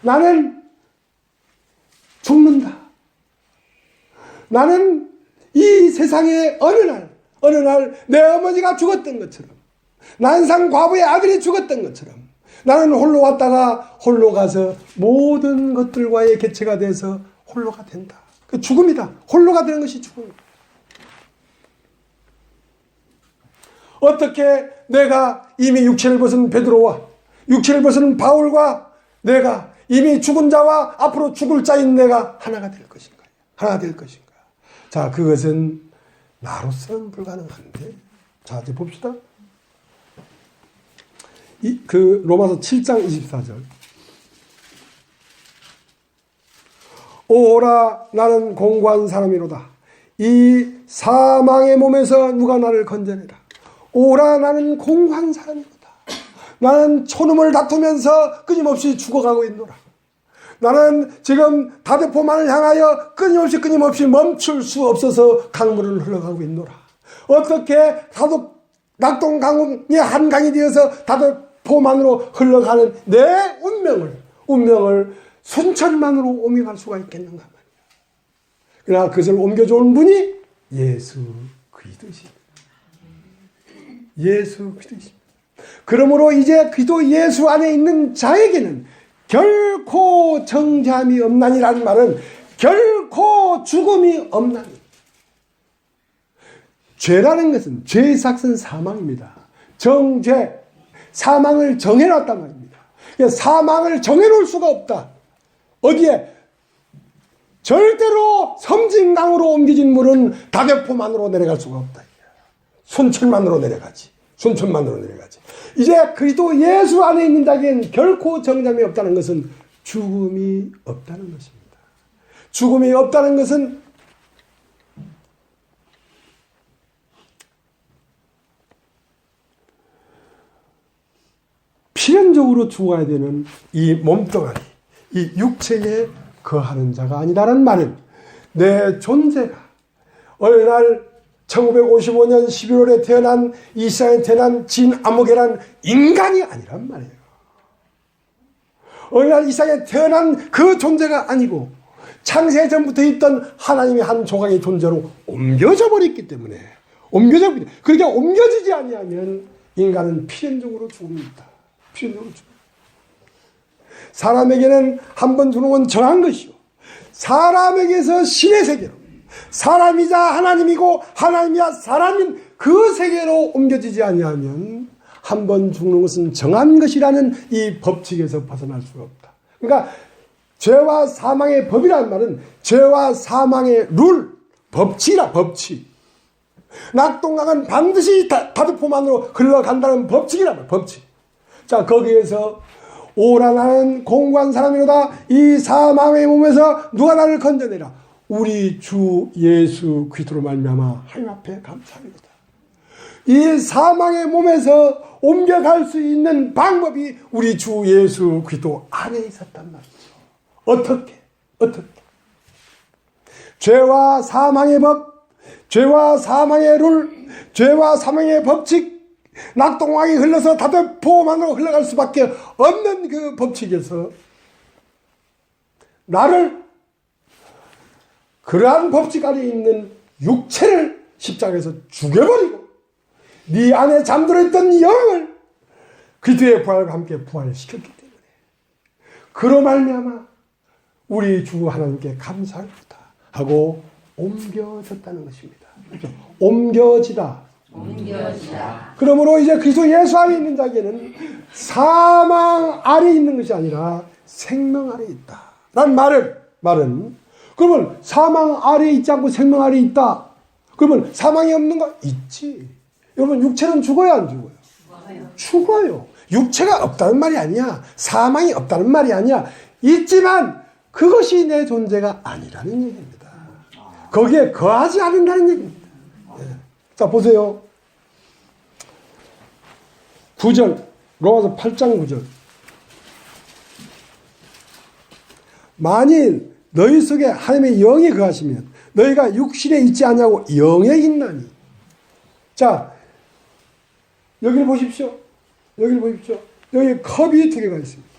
나는 죽는다. 나는 이 세상에 어느 날 내 어머니가 죽었던 것처럼 난상 과부의 아들이 죽었던 것처럼 나는 홀로 왔다가 홀로 가서 모든 것들과의 개체가 돼서 홀로가 된다. 그 죽음이다. 홀로가 되는 것이 죽음이다. 어떻게 내가 이미 육체를 벗은 베드로와 육체를 벗은 바울과 내가 이미 죽은 자와 앞으로 죽을 자인 내가 하나가 될 것인가? 자, 그것은 나로서는 불가능한데. 자, 이제 봅시다. 로마서 7장 24절. 오라 나는 공고한 사람이로다. 이 사망의 몸에서 누가 나를 건져내라. 오라 나는 공고한 사람이로다. 나는 초놈을 다투면서 끊임없이 죽어가고 있노라. 나는 지금 다드포만을 향하여 끊임없이 멈출 수 없어서 강물을 흘러가고 있노라. 어떻게 낙동강의 한 강이 되어서 다드포만으로 흘러가는 내 운명을 운명을 순천만으로 옮겨갈 수가 있겠는가 말이야. 그러나 그것을 옮겨주는 분이 예수 그리스도십니다. 예수 그리스도십니다. 그러므로 이제 그리스도 예수 안에 있는 자에게는 결코 정죄함이 없나니라는 말은 결코 죽음이 없나니. 죄라는 것은 죄의 삭은 사망입니다. 정죄, 사망을 정해놨단 말입니다. 사망을 정해놓을 수가 없다. 어디에? 절대로 섬진강으로 옮겨진 물은 다대포만으로 내려갈 수가 없다. 순천만으로 내려가지. 순천만으로 내려가지. 이제 그리스도 예수 안에 있는 자에게는 결코 정죄함이 없다는 것은 죽음이 없다는 것입니다. 죽음이 없다는 것은 필연적으로 죽어야 되는 이 몸뚱아리, 이 육체에 거하는 자가 아니라는 말은 내 존재가 어느 날 1955년 11월에 태어난 이 세상에 태어난 진아무개란 인간이 아니란 말이에요. 어느 날 이 세상에 태어난 그 존재가 아니고 창세 전부터 있던 하나님의 한 조각의 존재로 옮겨져 버렸기 때문에 그렇게 옮겨지지 아니하면 인간은 필연적으로 죽습니다. 필연적으로 죽습니다. 사람에게는 한 번 주는 건 정한 것이요 사람에게서 신의 세계로 사람이자 하나님이고 하나님이야 사람인 그 세계로 옮겨지지 아니하면 한 번 죽는 것은 정한 것이라는 이 법칙에서 벗어날 수가 없다. 그러니까 죄와 사망의 법이라는 말은 죄와 사망의 룰, 법칙이라 법칙. 낙동강은 반드시 다대포만으로 흘러간다는 법칙이라 말 법칙. 자, 거기에서 오라 나는 공고한 사람이로다. 이 사망의 몸에서 누가 나를 건져내라. 우리 주 예수 그리스도로 말미암아 하나님 앞에 감사합니다. 이 사망의 몸에서 옮겨갈 수 있는 방법이 우리 주 예수 그리스도 안에 있었단 말이죠. 어떻게? 죄와 사망의 법, 죄와 사망의 룰, 죄와 사망의 법칙, 낙동강이 흘러서 다대포만으로 흘러갈 수밖에 없는 그 법칙에서 나를 그러한 법칙 안에 있는 육체를 십자가에서 죽여버리고 네 안에 잠들어있던 영을 그리스도의 부활과 함께 부활시켰기 때문에 그로 말미암아 우리 주 하나님께 감사합니다 하고 옮겨졌다는 것입니다. 옮겨지다. 그러므로 이제 그리스도 예수 안에 있는 자에게는 사망 아래 있는 것이 아니라 생명 아래 있다 라는 말은 그러면 사망 아래에 있지 않고 생명 아래에 있다. 그러면 사망이 없는 거? 있지. 여러분 육체는 죽어요 안 죽어요? 죽어요. 육체가 없다는 말이 아니야. 사망이 없다는 말이 아니야. 있지만 그것이 내 존재가 아니라는 얘기입니다. 거기에 거하지 않는다는 얘기입니다. 네. 자 보세요. 9절 로마서 8장 9절 만일 너희 속에 하나님의 영이 거하시면 너희가 육신에 있지 아니하고 영에 있나니. 자 여기를 보십시오. 여기 컵이 두 개가 있습니다.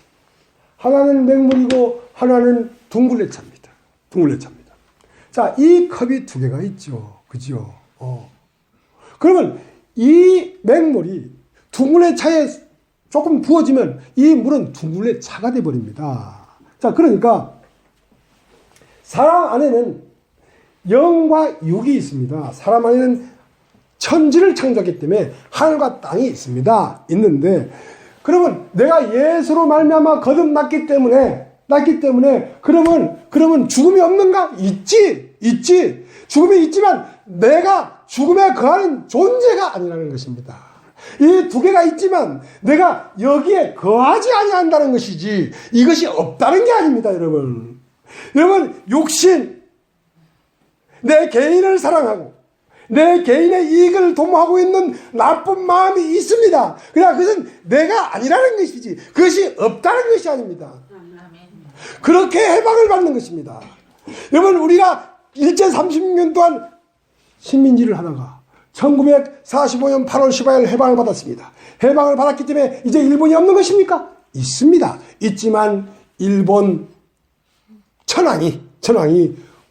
하나는 맹물이고 하나는 둥글레차입니다. 자, 이 컵이 두 개가 있죠. 그죠? 그러면 이 맹물이 둥글레차에 조금 부어지면 이 물은 둥글레차가 되어버립니다. 자, 그러니까 사람 안에는 영과 육이 있습니다. 사람 안에는 천지를 창조했기 때문에 하늘과 땅이 있는데 그러면 내가 예수로 말미암아 거듭났기 때문에 그러면 죽음이 없는가? 있지. 죽음이 있지만 내가 죽음에 거하는 존재가 아니라는 것입니다. 이 두 개가 있지만 내가 여기에 거하지 아니한다는 것이지 이것이 없다는 게 아닙니다. 여러분 육신 내 개인을 사랑하고 내 개인의 이익을 도모하고 있는 나쁜 마음이 있습니다. 그러나 그것은 내가 아니라는 것이지 그것이 없다는 것이 아닙니다. 그렇게 해방을 받는 것입니다. 여러분 우리가 일제 36년 동안 식민지를 하다가 1945년 8월 15일 해방을 받았습니다. 해방을 받았기 때문에 이제 일본이 없는 것입니까? 있습니다. 있지만 일본 천황이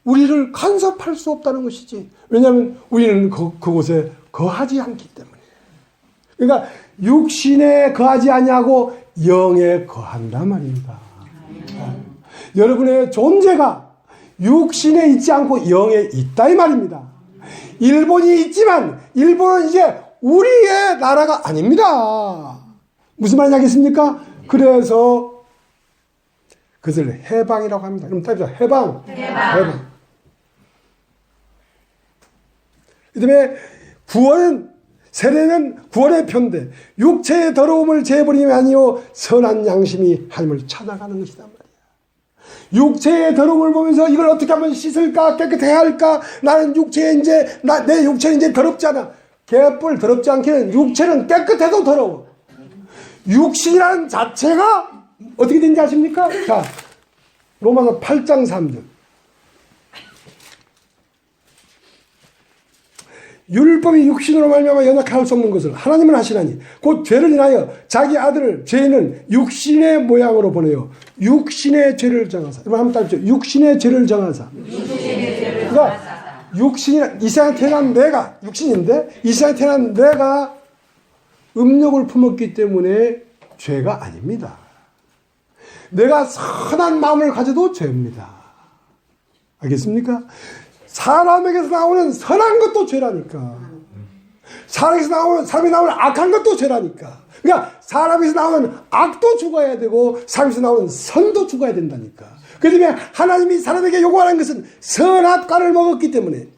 우리를 간섭할 수 없다는 것이지. 왜냐하면 우리는 그곳에 거하지 않기 때문에. 그러니까 육신에 거하지 아니하고 영에 거한단 말입니다. 여러분의 존재가 육신에 있지 않고 영에 있다 이 말입니다. 일본이 있지만 일본은 이제 우리의 나라가 아닙니다. 무슨 말인지 알겠습니까? 그래서 그것을 해방이라고 합니다. 그럼 따지자. 해방. 그 다음에 세례는 구원의 편대, 육체의 더러움을 제버림이 아니요 선한 양심이 하나님을 찾아가는 것이단 말이야. 육체의 더러움을 보면서 이걸 어떻게 하면 씻을까, 깨끗해야 할까? 나는 내 육체는 이제 더럽잖아. 개뿔 더럽지 않게는 육체는 깨끗해도 더러워. 육신이라는 자체가 어떻게 된지 아십니까? 자, 로마서 8장 3절. 율법이 육신으로 말미암아 연약할 수 없는 것을 하나님은 하시나니 곧 죄를 인하여 자기 아들을 죄인은 육신의 모양으로 보내요. 육신의 죄를 정하사. 이거 한번 따르죠. 육신의 죄를 정하사. 그러니까 이 세상에 태어난 내가 육신인데 이 세상에 태어난 내가 음욕을 품었기 때문에 죄가 아닙니다. 내가 선한 마음을 가져도 죄입니다. 알겠습니까? 사람에게서 나오는 선한 것도 죄라니까. 사람이 나오는 악한 것도 죄라니까. 그러니까 사람에서 나오는 악도 죽어야 되고 사람에서 나오는 선도 죽어야 된다니까. 그 때문에 하나님이 사람에게 요구하는 것은 선악과를 먹었기 때문에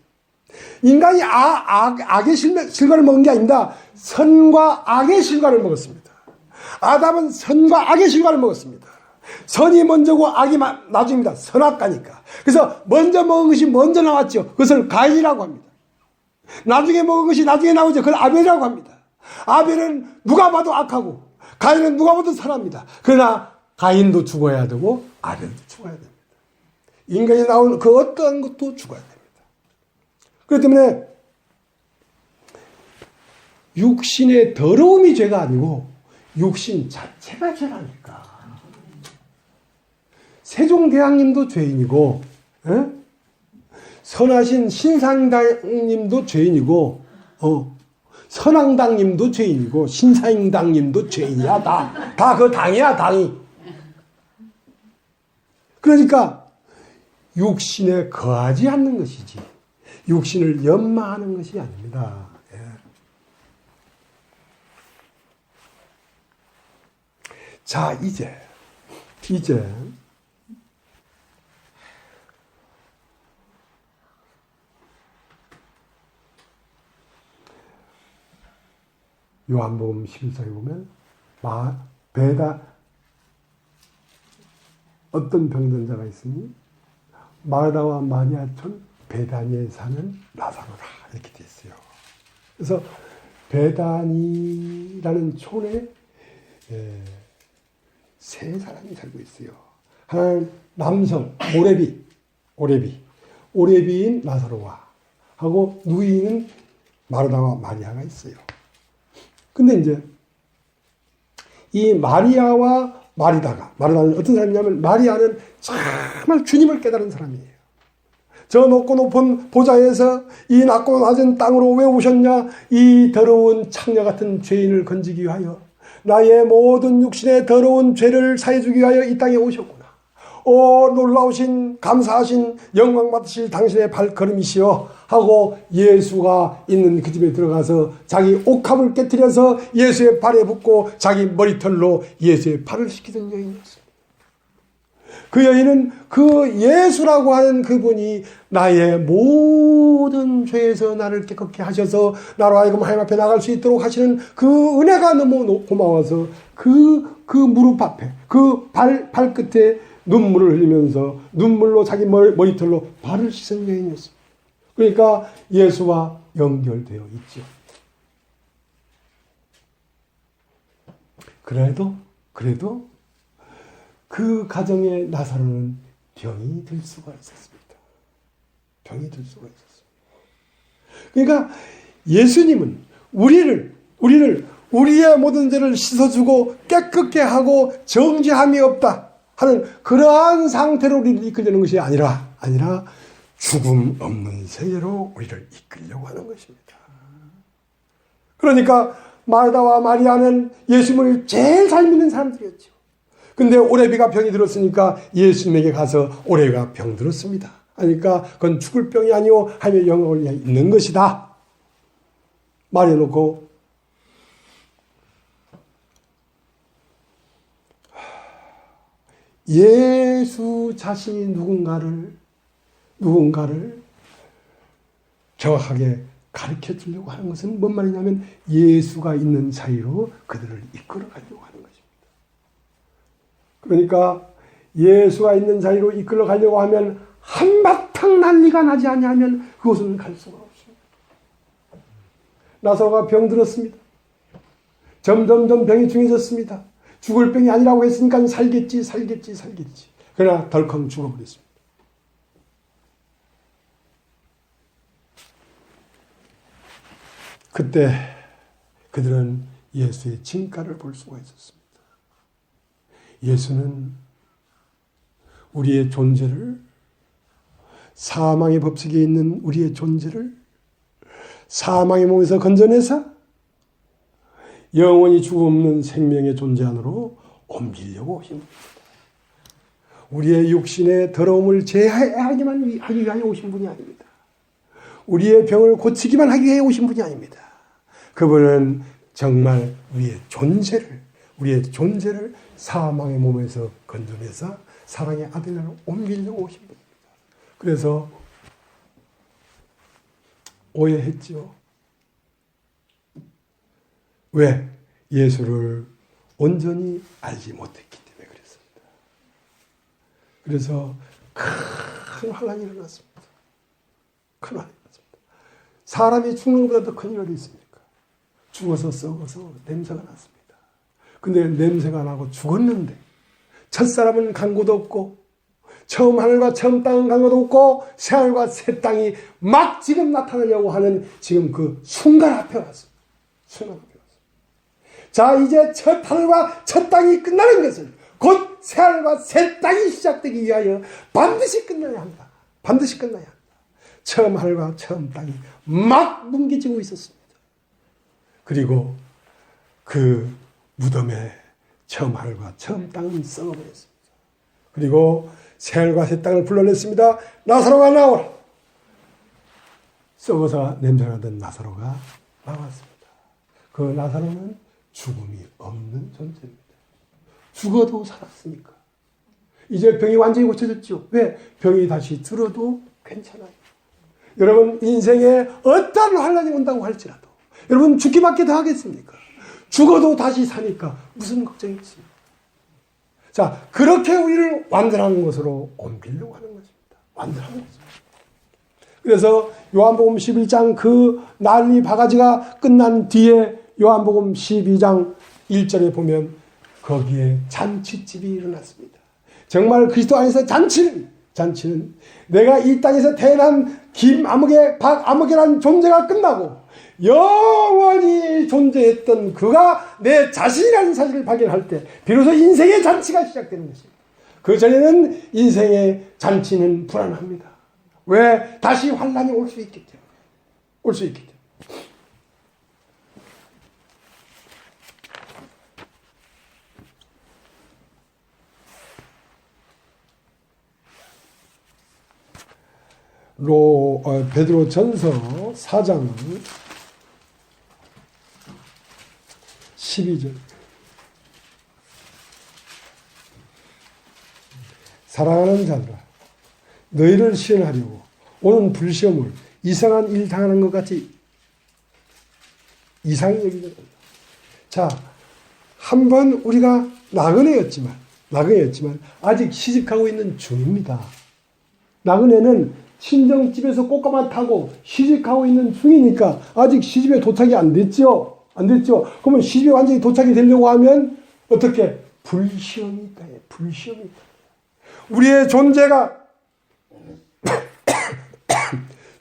인간이 악의 실과를 먹은 게 아닙니다. 선과 악의 실과를 먹었습니다. 아담은 선과 악의 실과를 먹었습니다. 선이 먼저고 악이 나중입니다. 선악과니까. 그래서 먼저 먹은 것이 먼저 나왔죠. 그것을 가인이라고 합니다. 나중에 먹은 것이 나중에 나오죠. 그걸 아벨이라고 합니다. 아벨은 누가 봐도 악하고 가인은 누가 봐도 선합니다. 그러나 가인도 죽어야 되고 아벨도 죽어야 됩니다. 인간이 나온 그 어떠한 것도 죽어야 됩니다. 그렇기 때문에 육신의 더러움이 죄가 아니고 육신 자체가 죄라니까. 세종대왕님도 죄인이고, 선하신 신상당님도 죄인이고, 선왕당님도 죄인이고, 신사임당님도 죄인이야. 다 그 당이야, 당이. 그러니까 육신에 거하지 않는 것이지 육신을 연마하는 것이 아닙니다. 예. 자, 이제 요한복음 11장에 보면 어떤 병든 자가 있으니 마르다와 마리아촌 베다니에 사는 나사로라 이렇게 돼 있어요. 그래서 베다니라는 촌에 세 사람이 살고 있어요. 하나는 남성 오레비인 나사로와 하고 누이는 마르다와 마리아가 있어요. 근데 이제 이 마리아와 마르다는 어떤 사람이냐면 마리아는 정말 주님을 깨달은 사람이에요. 저 높고 높은 보좌에서 이 낮고 낮은 땅으로 왜 오셨냐? 이 더러운 창녀 같은 죄인을 건지기 위하여 나의 모든 육신의 더러운 죄를 사해주기 위하여 이 땅에 오셨구나. 오 놀라우신 감사하신 영광 받으실 당신의 발걸음이시여 하고 예수가 있는 그 집에 들어가서 자기 옥합을 깨뜨려서 예수의 발에 붓고 자기 머리털로 예수의 발을 씻기던 여인이었습니다. 그 여인은 그 예수라고 하는 그분이 나의 모든 죄에서 나를 깨끗게 하셔서 나로 하여금 하나님 앞에 나갈 수 있도록 하시는 그 은혜가 너무 고마워서 그 무릎 앞에 그 발끝에 눈물을 흘리면서 눈물로 자기 머리털로 발을 씻은 여인이었습니다. 그러니까 예수와 연결되어 있죠. 그래도 그 가정의 나사로는 병이 들 수가 있었습니다. 그러니까 예수님은 우리를 우리의 모든 죄를 씻어주고 깨끗게 하고 정죄함이 없다. 하는 그러한 상태로 우리를 이끌려는 것이 아니라 죽음 없는 세계로 우리를 이끌려고 하는 것입니다. 그러니까 마르다와 마리아는 예수님을 제일 잘 믿는 사람들이었죠. 근데 오레비가 병이 들었으니까 예수님에게 가서 오레비가 병 들었습니다. 하니까 그건 죽을 병이 아니오 하며 영역을 위해 있는 것이다 말해놓고 예수 자신이 누군가를 정확하게 가르쳐 주려고 하는 것은 뭔 말이냐면 예수가 있는 사이로 그들을 이끌어 가려고 하는 것입니다. 그러니까 예수가 있는 사이로 이끌어 가려고 하면 한바탕 난리가 나지 아니하면 그곳은 갈 수가 없습니다. 나사로가 병들었습니다. 점점점 병이 중해졌습니다. 죽을 병이 아니라고 했으니까 살겠지. 그러나 덜컹 죽어버렸습니다. 그때 그들은 예수의 진가를 볼 수가 있었습니다. 예수는 우리의 존재를, 사망의 법칙에 있는 우리의 존재를 사망의 몸에서 건져내서 영원히 죽음 없는 생명의 존재 안으로 옮기려고 오신 분입니다. 우리의 육신의 더러움을 제하기만 하기 위하여 오신 분이 아닙니다. 우리의 병을 고치기만 하기 위해 오신 분이 아닙니다. 그분은 정말 우리의 존재를 사망의 몸에서 건져내서 사랑의 아들로 옮기려고 오신 분입니다. 그래서 오해했죠. 왜? 예수를 온전히 알지 못했기 때문에 그랬습니다. 그래서 큰 환란이 일어났습니다. 큰 환란이 일어났습니다. 사람이 죽는 것보다 더 큰 일이 어디 있습니까? 죽어서 썩어서 냄새가 났습니다. 근데 냄새가 나고 죽었는데 첫사람은 간고도 없고 처음 하늘과 처음 땅은 간고도 없고 새 하늘과 새 땅이 막 지금 나타나려고 하는 지금 그 순간 앞에 왔습니다. 순간 앞에 왔습니다. 자, 이제 첫 하늘과 첫 땅이 끝나는 것을 곧 새 하늘과 새 땅이 시작되기 위하여 반드시 끝나야 한다. 반드시 끝나야 한다. 처음 하늘과 처음 땅이 막 뭉개지고 있었습니다. 그리고 그 무덤에 처음 하늘과 처음 땅은 썩어버렸습니다. 그리고 새 하늘과 새 땅을 불러냈습니다. 나사로가 나오라. 썩어서 냄새나던 나사로가 나왔습니다. 그 나사로는 죽음이 없는 존재입니다. 죽어도 살았으니까. 이제 병이 완전히 고쳐졌죠. 왜? 병이 다시 들어도 괜찮아요. 여러분 인생에 어떤 환란이 온다고 할지라도 여러분 죽기밖에 더 하겠습니까? 죽어도 다시 사니까 무슨 걱정이 있습니까? 자, 그렇게 우리를 완전한 것으로 옮기려고 하는 것입니다. 완전한 것입니다. 그래서 요한복음 11장 그 난리 바가지가 끝난 뒤에 요한복음 12장 1절에 보면 거기에 잔치집이 일어났습니다. 정말 그리스도 안에서 잔치는 내가 이 땅에서 태어난 김아무개, 박아무개라는 존재가 끝나고 영원히 존재했던 그가 내 자신이라는 사실을 발견할 때 비로소 인생의 잔치가 시작되는 것입니다. 그 전에는 인생의 잔치는 불안합니다. 왜? 다시 환란이 올 수 있기 때문에. 올 수 있기 때문에. 베드로 전서 4장 12절. 사랑하는 자들아, 너희를 시험하려고 오는 불시험을 이상한 일 당하는 것 같이 이상히 여기는 겁니다. 자, 한번 우리가 나그네였지만 아직 시집가고 있는 중입니다. 나그네는 친정집에서 꽃가마 타고 시집가고 있는 중이니까 아직 시집에 도착이 안 됐죠. 그러면 시집에 완전히 도착이 되려고 하면 어떻게? 불시험이 있다. 불시험이 있다. 우리의 존재가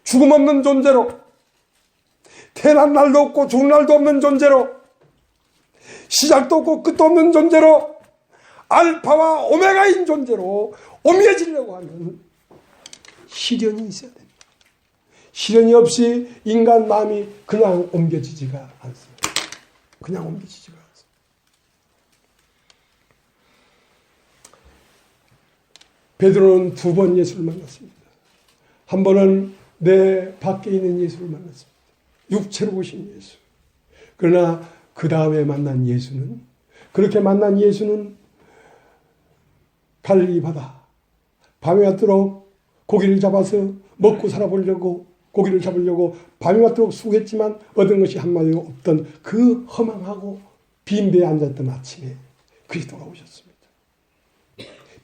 죽음 없는 존재로, 태어난 날도 없고 죽는 날도 없는 존재로, 시작도 없고 끝도 없는 존재로 알파와 오메가인 존재로 옮겨지려고 하는 시련이 있어야 됩니다. 시련이 없이 인간 마음이 그냥 옮겨지지가 않습니다. 그냥 옮겨지지가 않습니다. 베드로는 두 번 예수를 만났습니다. 한 번은 내 밖에 있는 예수를 만났습니다. 육체로 오신 예수. 그러나 그 다음에 만난 예수는, 그렇게 만난 예수는 갈릴리 바다 밤이 왔도록 고기를 잡아서 먹고 살아보려고, 고기를 잡으려고 밤이 왔도록 수고했지만 얻은 것이 한마디도 없던 그 허망하고 빈배에 앉았던 아침에 그리스도가 오셨습니다.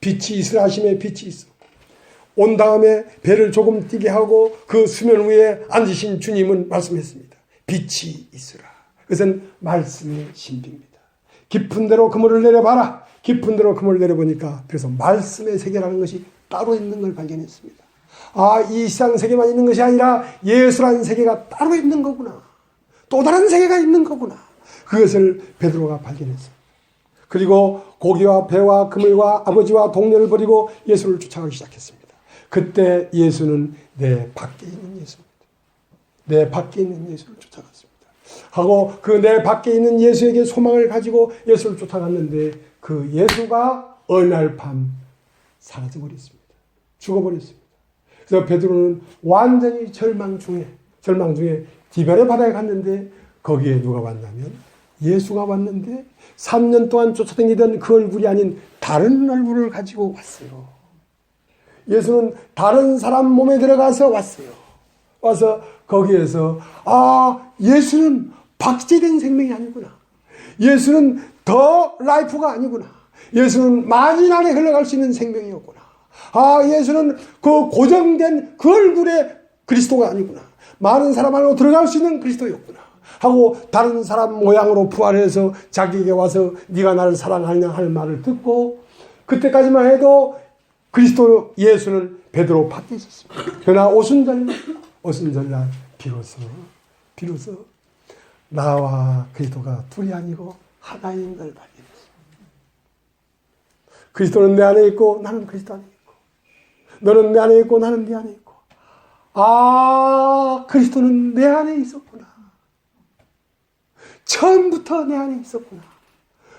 빛이 있으라 하심에 빛이 있어. 온 다음에 배를 조금 뛰게 하고 그 수면 위에 앉으신 주님은 말씀했습니다. 빛이 있으라. 그것은 말씀의 신비입니다. 깊은 데로 그물을 내려봐라. 깊은 데로 그물을 내려보니까 그래서 말씀의 세계라는 것이 따로 있는 걸 발견했습니다. 아, 이 세상 세계만 있는 것이 아니라 예수라는 세계가 따로 있는 거구나. 또 다른 세계가 있는 거구나. 그것을 베드로가 발견했어요. 그리고 고기와 배와 그물과 아버지와 동료를 버리고 예수를 쫓아가기 시작했습니다. 그때 예수는 내 밖에 있는 예수입니다. 내 밖에 있는 예수를 쫓아갔습니다. 하고 그 내 밖에 있는 예수에게 소망을 가지고 예수를 쫓아갔는데 그 예수가 어느 날 밤 사라져버렸습니다. 죽어버렸습니다. 그래서 베드로는 완전히 절망 중에 디베레 바다에 갔는데 거기에 누가 왔냐면 예수가 왔는데 3년 동안 쫓아다니던 그 얼굴이 아닌 다른 얼굴을 가지고 왔어요. 예수는 다른 사람 몸에 들어가서 왔어요. 와서 거기에서 아, 예수는 박제된 생명이 아니구나. 예수는 더 라이프가 아니구나. 예수는 만인 안에 흘러갈 수 있는 생명이었구나. 아, 예수는 그 고정된 그 얼굴의 그리스도가 아니구나. 많은 사람 안으로 들어갈 수 있는 그리스도였구나. 하고 다른 사람 모양으로 부활해서 자기에게 와서 네가 나를 사랑하느냐 할 말을 듣고 그때까지만 해도 그리스도 예수는 베드로 밖에 있었습니다. 그러나 오순절날 비로소 나와 그리스도가 둘이 아니고 하나인 걸 발견했습니다. 그리스도는 내 안에 있고 나는 그리스도 안에 있고 너는 내 안에 있고 나는 네 안에 있고 아, 그리스도는 내 안에 있었구나. 처음부터 내 안에 있었구나.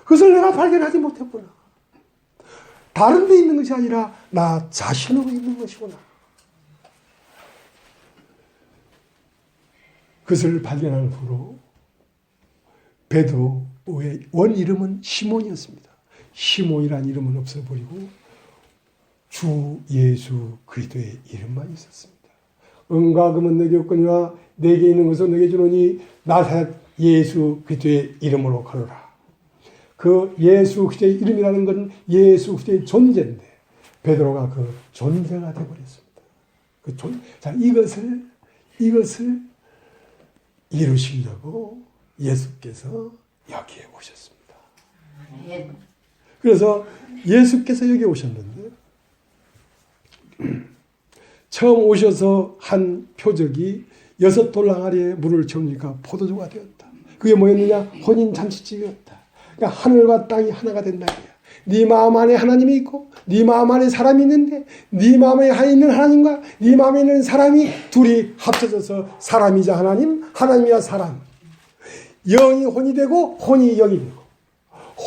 그것을 내가 발견하지 못했구나. 다른 데 있는 것이 아니라 나 자신으로 있는 것이구나. 그것을 발견한 후로 베드로의 원 이름은 시몬이었습니다. 시몬이라는 이름은 없어버리고 주 예수 그리스도의 이름만 있었습니다. 은과 금은 내게 없거니와 내게 있는 것은 내게 주노니 나사렛 예수 그리스도의 이름으로 걸어라. 그 예수 그리스도의 이름이라는 것은 예수 그리스도의 존재인데 베드로가 그 존재가 되어버렸습니다. 자, 이것을 이루시려고 예수께서 여기에 오셨습니다. 그래서 예수께서 여기 오셨는데 처음 오셔서 한 표적이 6돌 항아리에 물을 채우니까 포도주가 되었다. 그게 뭐였느냐? 혼인잔치집이었다. 그러니까 하늘과 땅이 하나가 된다. 네 마음 안에 하나님이 있고 네 마음 안에 사람이 있는데 네 마음에 있는 하나님과 네 마음에 있는 사람이 둘이 합쳐져서 사람이자 하나님, 하나님이자 사람. 영이 혼이 되고 혼이 영이 되고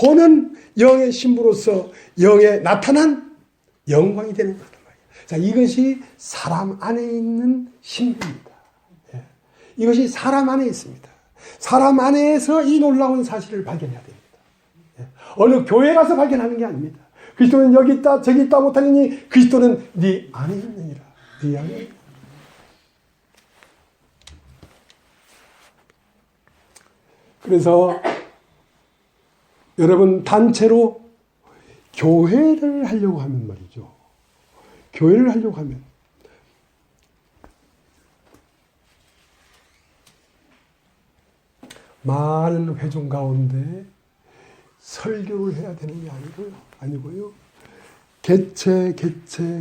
혼은 영의 신부로서 영에 나타난 영광이 되는 거다. 자, 이것이 사람 안에 있는 신비입니다. 이것이 사람 안에 있습니다. 사람 안에서 이 놀라운 사실을 발견해야 됩니다. 어느 교회 가서 발견하는 게 아닙니다. 그리스도는 여기 있다 저기 있다 못하니 그리스도는 네 안에 있느니라. 네 안에 있느니라. 그래서 여러분 단체로 교회를 하려고 하면 말이죠. 교회를 하려고 하면 많은 회중 가운데 설교를 해야 되는 게 아니고요.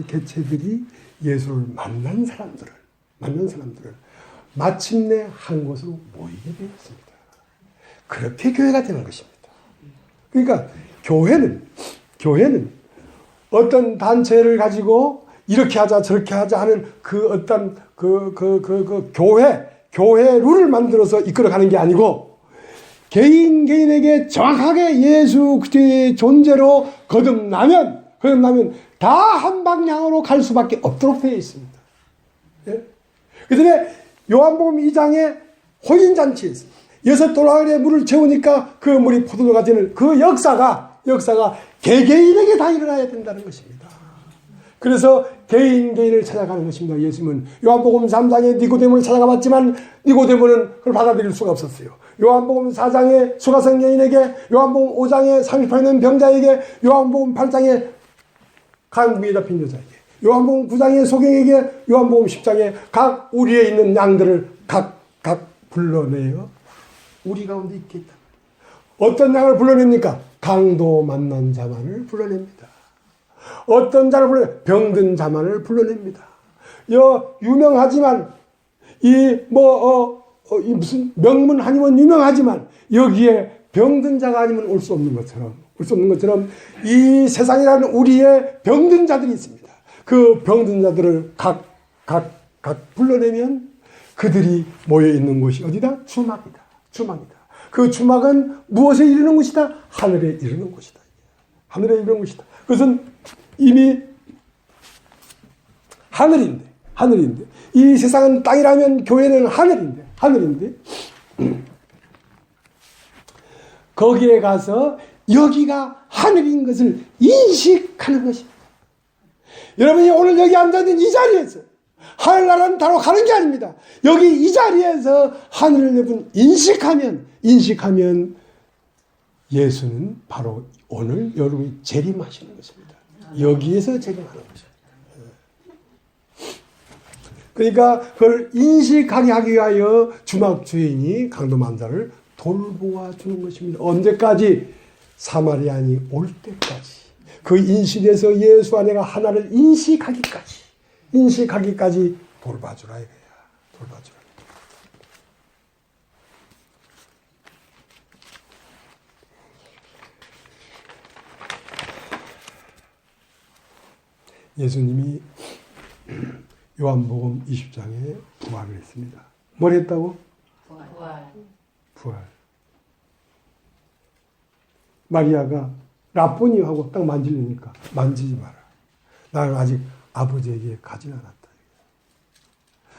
개체들이 예수를 만난 사람들을 마침내 한 곳으로 모이게 되었습니다. 그렇게 교회가 되는 것입니다. 그러니까 교회는 교회는 어떤 단체를 가지고 이렇게 하자 저렇게 하자 하는 그 어떤 교회 룰을 만들어서 이끌어가는 게 아니고 개인에게 정확하게 예수 그리스도의 존재로 거듭나면 다 한 방향으로 갈 수밖에 없도록 되어 있습니다. 예? 그 다음에 요한복음 2장에 호인잔치에서 6돌아그리에 물을 채우니까 그 물이 포도주가 되는 그 역사가 개개인에게 다 일어나야 된다는 것입니다. 그래서 개인을 찾아가는 것입니다. 예수님은 요한복음 3장에 니고데모를 찾아가 봤지만 니고데모는 그걸 받아들일 수가 없었어요. 요한복음 4장에 수가성 여인에게, 요한복음 5장에 38년 병자에게, 요한복음 8장에 간부에 잡힌 여자에게, 요한복음 9장에 소경에게, 요한복음 10장에 각 우리에 있는 양들을 각 불러내어 우리 가운데 있게 했다. 어떤 양을 불러냅니까? 강도 만난 자만을 불러냅니다. 어떤 자를 병든 자만을 불러냅니다. 유명하지만 이 무슨 명문 한의원 유명하지만 여기에 병든 자가 아니면 올 수 없는 것처럼 이 세상이라는 우리의 병든 자들이 있습니다. 그 병든 자들을 각 불러내면 그들이 모여 있는 곳이 어디다? 주막이다. 그 주막은 무엇에 이르는 곳이다? 하늘에 이르는 곳이다. 하늘에 이르는 곳이다. 그것은 이미 하늘인데 이 세상은 땅이라면 교회는 하늘인데 거기에 가서 여기가 하늘인 것을 인식하는 것입니다. 여러분이 오늘 여기 앉아있는 이 자리에서 하늘나라는 바로 가는 게 아닙니다. 여기 이 자리에서 하늘을 여러분 인식하면 예수는 바로 오늘 여러분이 재림하시는 것입니다. 여기에서 재림하는 것입니다. 그러니까 그걸 인식하게 하기 위하여 주막 주인이 강도만자를 돌보아 주는 것입니다. 언제까지? 사마리아인이 올 때까지. 그 인식에서 예수 안에가 하나를 인식하기까지 돌봐주라 이거야. 돌봐주라. 예수님이 요한복음 20장에 부활을 했습니다. 뭘 했다고? 부활. 마리아가 라보니 하고 딱 만지려니까 만지지 마라. 나는 아직 아버지에게 가지 않았다.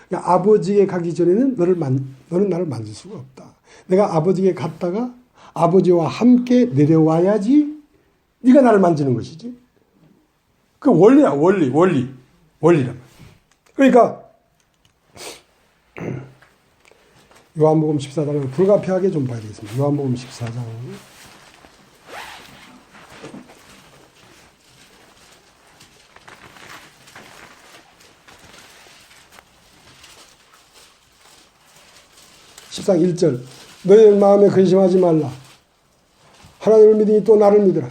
그러니까 아버지에게 가기 전에는 너는 나를 만질 수가 없다. 내가 아버지에게 갔다가 아버지와 함께 내려와야지 네가 나를 만지는 것이지. 그 원리야, 원리란. 그러니까 요한복음 14장을 불가피하게 좀 봐야 되겠습니다. 요한복음 14장 14장 1절 너희의 마음에 근심하지 말라. 하나님을 믿으니 또 나를 믿으라.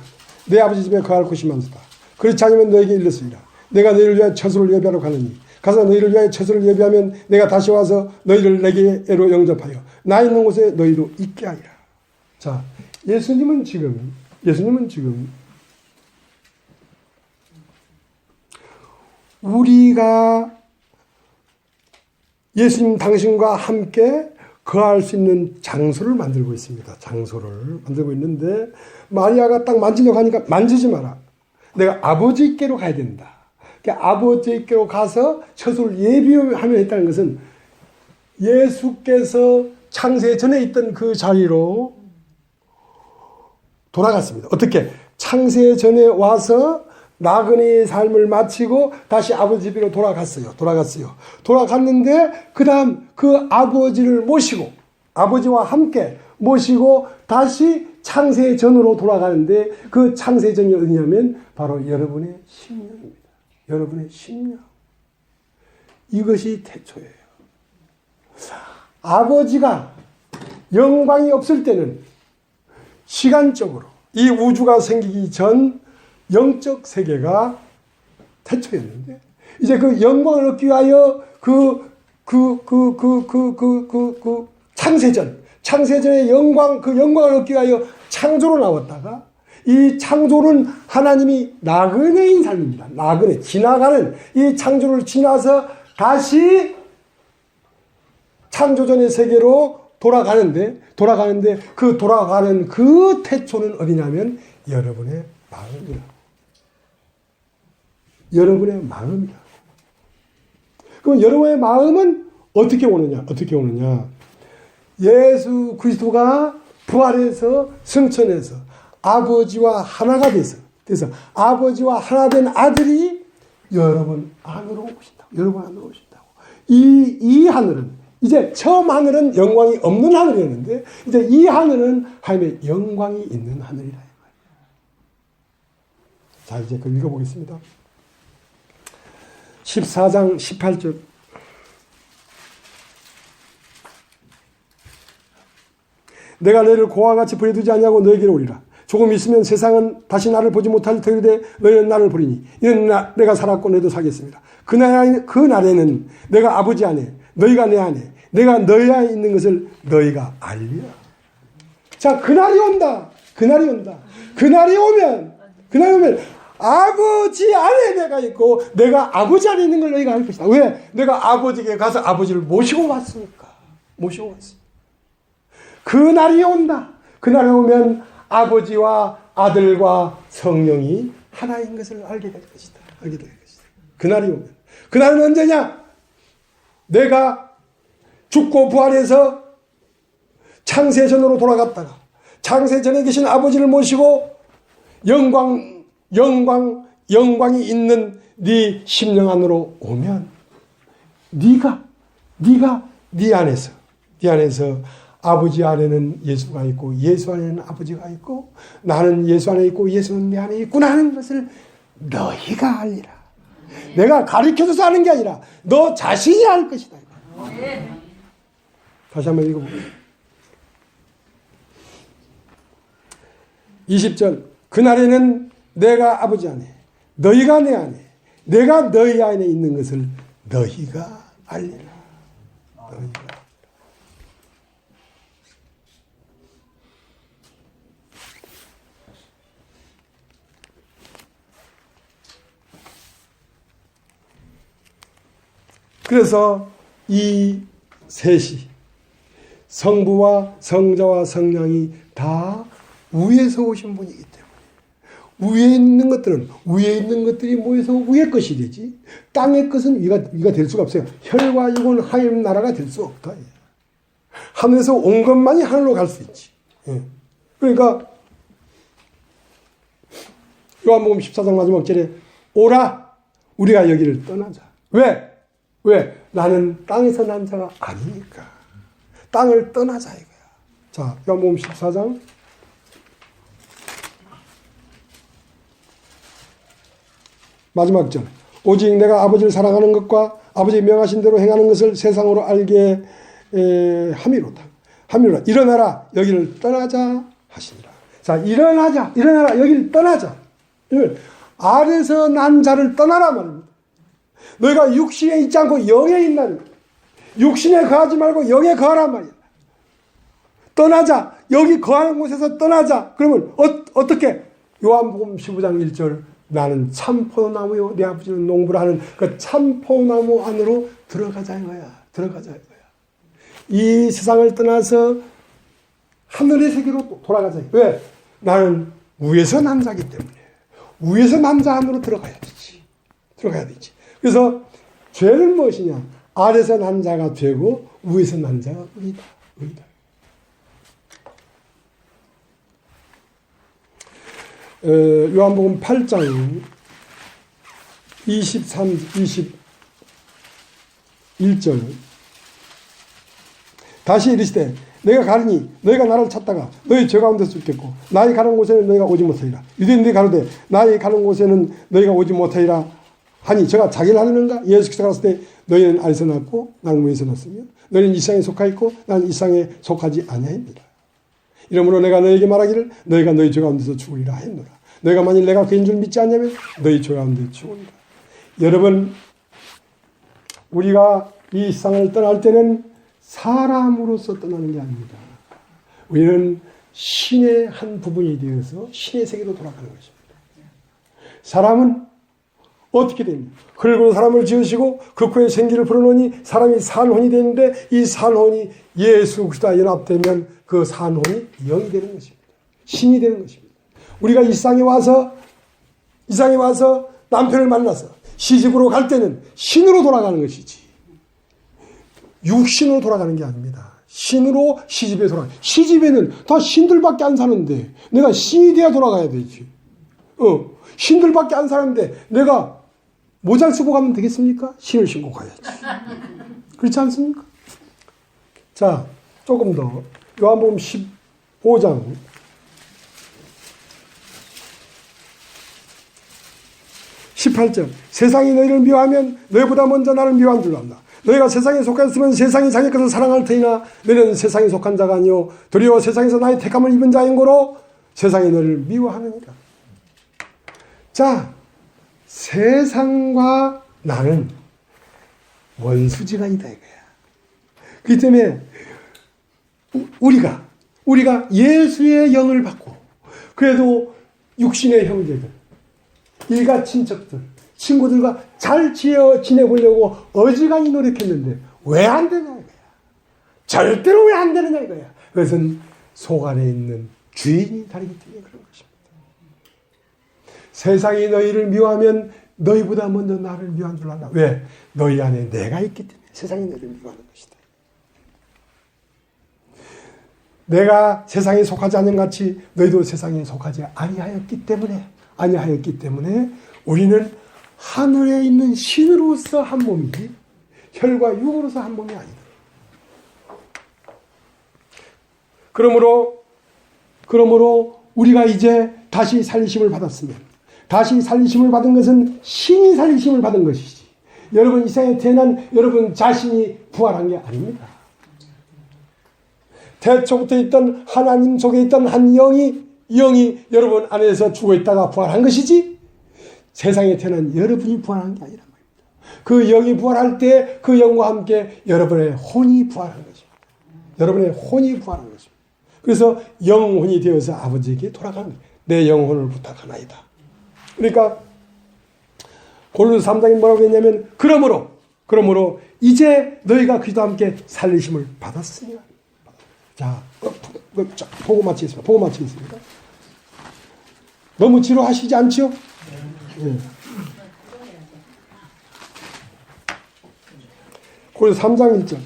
내 아버지 집에 거할 곳이 많도다. 그렇지 않으면 너에게 일렀으리라. 내가 너희를 위하여 처소를 예비하러 가느니 가서 너희를 위하여 처소를 예비하면 내가 다시 와서 너희를 내게로 영접하여 나 있는 곳에 너희로 있게 하리라. 자, 예수님은 지금 우리가 예수님 당신과 함께 거할 수 있는 장소를 만들고 있습니다. 장소를 만들고 있는데 마리아가 딱 만지려고 하니까 만지지 마라. 내가 아버지께로 가야 된다. 그러니까 아버지께로 가서 처소를 예비하며 했다는 것은 예수께서 창세 전에 있던 그 자리로 돌아갔습니다. 어떻게? 창세 전에 와서 나그네의 삶을 마치고 다시 아버지 집으로 돌아갔어요. 돌아갔는데 그 다음 그 아버지를 모시고 아버지와 함께 모시고 다시 창세 전으로 돌아가는데 그 창세 전이 어디냐면 바로 여러분의 심령입니다. 여러분의 심령. 이것이 태초예요. 아버지가 영광이 없을 때는 시간적으로 이 우주가 생기기 전 영적 세계가 태초였는데 이제 그 영광을 얻기 위하여 창세전의 영광, 그 영광을 얻기 위하여 창조로 나왔다가 이 창조는 하나님이 나그네인 삶입니다. 나그네, 지나가는 이 창조를 지나서 다시 창조전의 세계로 돌아가는데 그 돌아가는 그 태초는 어디냐면 여러분의 마음이라고. 여러분의 마음이라고. 그럼 여러분의 마음은 어떻게 오느냐? 예수 그리스도가 부활해서 승천해서 아버지와 하나가 돼서 아버지와 하나 된 아들이 여러분 안으로 오신다고. 이 하늘은 이제 처음 하늘은 영광이 없는 하늘이었는데 이제 이 하늘은 하나님의 영광이 있는 하늘이라. 자, 이제 그 읽어보겠습니다. 14장 18절. 내가 너희를 고와 같이 버려두지 않냐고 너희에게로 오리라. 조금 있으면 세상은 다시 나를 보지 못할 터이되 너희는 나를 보리니 이는 내가 살았고 너희도 살겠습니다. 그 날에는 내가 아버지 안에 너희가 내 안에 내가 너희 안에 있는 것을 너희가 알리라. 자, 그날이 온다. 그날이 오면 아버지 안에 내가 있고 내가 아버지 안에 있는 걸 너희가 알 것이다. 왜? 내가 아버지에게 가서 아버지를 모시고 왔으니까. 그날이 온다. 그날이 오면 아버지와 아들과 성령이 하나인 것을 알게 될 것이다. 그날이 오면. 그날은 언제냐? 내가 죽고 부활해서 창세전으로 돌아갔다가 창세전에 계신 아버지를 모시고 영광이 있는 네 심령 안으로 오면 네가 네 안에서 아버지 안에는 예수가 있고 예수 안에는 아버지가 있고 나는 예수 안에 있고 예수는 내 안에 있구나 하는 것을 너희가 알리라. 내가 가르쳐줘서 하는 게 아니라 너 자신이 알 것이다. 다시 한번 읽어볼게요. 20절. 그날에는 내가 아버지 안에 너희가 내 안에 내가 너희 안에 있는 것을 너희가 알리라. 그래서 이 셋이 성부와 성자와 성령이 다 위에서 오신 분이기 때문에 위에 있는 것들이 모여서 위의 것이 되지 땅의 것은 위가 될 수가 없어요. 혈과 육은 하나님 나라가 될 수 없다. 하늘에서 온 것만이 하늘로 갈 수 있지. 그러니까 요한복음 14장 마지막 절에 오라 우리가 여기를 떠나자. 왜? 나는 땅에서 난 자가 아니니까. 땅을 떠나자 이거야. 자, 요한복음 14장 마지막 절. 오직 내가 아버지를 사랑하는 것과 아버지 명하신 대로 행하는 것을 세상으로 알게 함이로다. 일어나라 여기를 떠나자 하시니라. 자, 일어나라 여기를 떠나자. 아래서 난 자를 떠나라 말입니다. 너희가 육신에 있지 않고 영에 있나니 육신에 거하지 말고 영에 거하란 말이야. 떠나자. 여기 거하는 곳에서 떠나자. 그러면 어떻게? 요한복음 15장 1절 나는 참 포도나무요 내 아버지는 농부라 하는 그 참 포도나무 안으로 들어가자 이거야. 이 세상을 떠나서 하늘의 세계로 돌아가자. 왜? 나는 위에서 난 자기 때문에 위에서 난 자 안으로 들어가야 되지. 그래서 죄는 무엇이냐? 아래서 난 자가 죄고 위에서 난 자가 의다. 요한복음 8장 21절 다시 이르시되 내가 가리니 너희가 나를 찾다가 너희 죄 가운데서 죽겠고 나의 가는 곳에는 너희가 오지 못하리라. 유대인들이 가로되 나의 가는 곳에는 너희가 오지 못하리라 하니 저가 자기를 하느는가? 예수께서 갔을 때 너희는 아래서 났고 나는 위에서 났으며 너희는 이 세상에 속하 있고 나는 이 세상에 속하지 아니하니라. 이러므로 내가 너희에게 말하기를 너희가 너희 죄 가운데서 죽으리라 했노라. 너희가 만일 내가 그인 줄 믿지 않냐면 너희 죄 가운데 죽으리라. 여러분 우리가 이 세상을 떠날 때는 사람으로서 떠나는 게 아닙니다. 우리는 신의 한 부분이 되어서 신의 세계로 돌아가는 것입니다. 사람은 어떻게 됩니까? 흙으로 사람을 지으시고 그 코에 생기를 불어넣으니 사람이 산혼이 되는데 이 산혼이 예수 그리스도와 연합되면 그 산혼이 영이 되는 것입니다. 신이 되는 것입니다. 우리가 이 세상에 와서 남편을 만나서 시집으로 갈 때는 신으로 돌아가는 것이지 육신으로 돌아가는 게 아닙니다. 신으로 시집에 돌아가. 시집에는 다 신들밖에 안 사는데 내가 신이 돼야 돌아가야 되지. 신들밖에 안 사는데 내가 모자를 쓰고 가면 되겠습니까? 신을 신고 가야지. 그렇지 않습니까? 자, 조금 더 요한복음 15장 18절 세상이 너희를 미워하면 너희보다 먼저 나를 미워한 줄 안다. 너희가 세상에 속하였으면 세상이 자기 것을 사랑할 테니나 너희는 세상에 속한 자가 아니요 도리어 세상에서 나의 택함을 입은 자인 거로 세상이 너희를 미워하느니라. 자, 세상과 나는 원수지간이다 이거야. 그렇기 때문에 우리가 예수의 영을 받고 그래도 육신의 형제들 일가 친척들 친구들과 잘 지내보려고 어지간히 노력했는데 왜 안 되냐 이거야. 절대로 왜 안 되느냐 이거야. 그것은 속 안에 있는 주인이 다르기 때문에 그런 것입니다. 세상이 너희를 미워하면 너희보다 먼저 나를 미워한 줄 알라. 왜? 너희 안에 내가 있기 때문에 세상이 너희를 미워하는 것이다. 내가 세상에 속하지 않는 같이 너희도 세상에 속하지 아니하였기 때문에 우리는 하늘에 있는 신으로서 한 몸이지 혈과 육으로서 한 몸이 아니다. 그러므로 우리가 이제 다시 살리심을 받았으면 다시 살리심을 받은 것은 신이 살리심을 받은 것이지 여러분 이 세상에 태어난 여러분 자신이 부활한 게 아닙니다. 태초부터 있던 하나님 속에 있던 한 영이 여러분 안에서 죽어 있다가 부활한 것이지 세상에 태어난 여러분이 부활한 게 아니란 말입니다. 그 영이 부활할 때 그 영과 함께 여러분의 혼이 부활한 것입니다. 여러분의 혼이 부활한 것입니다. 그래서 영혼이 되어서 아버지에게 돌아가는 내 영혼을 부탁하나이다. 그러니까 고린도서 3장에 뭐라고 했냐면 그러므로 이제 너희가 그리스도와 함께 살리심을 받았으니라. 자, 보고 마치겠습니다. 너무 지루하시지 않죠? 네. 고린도서 3장 1절.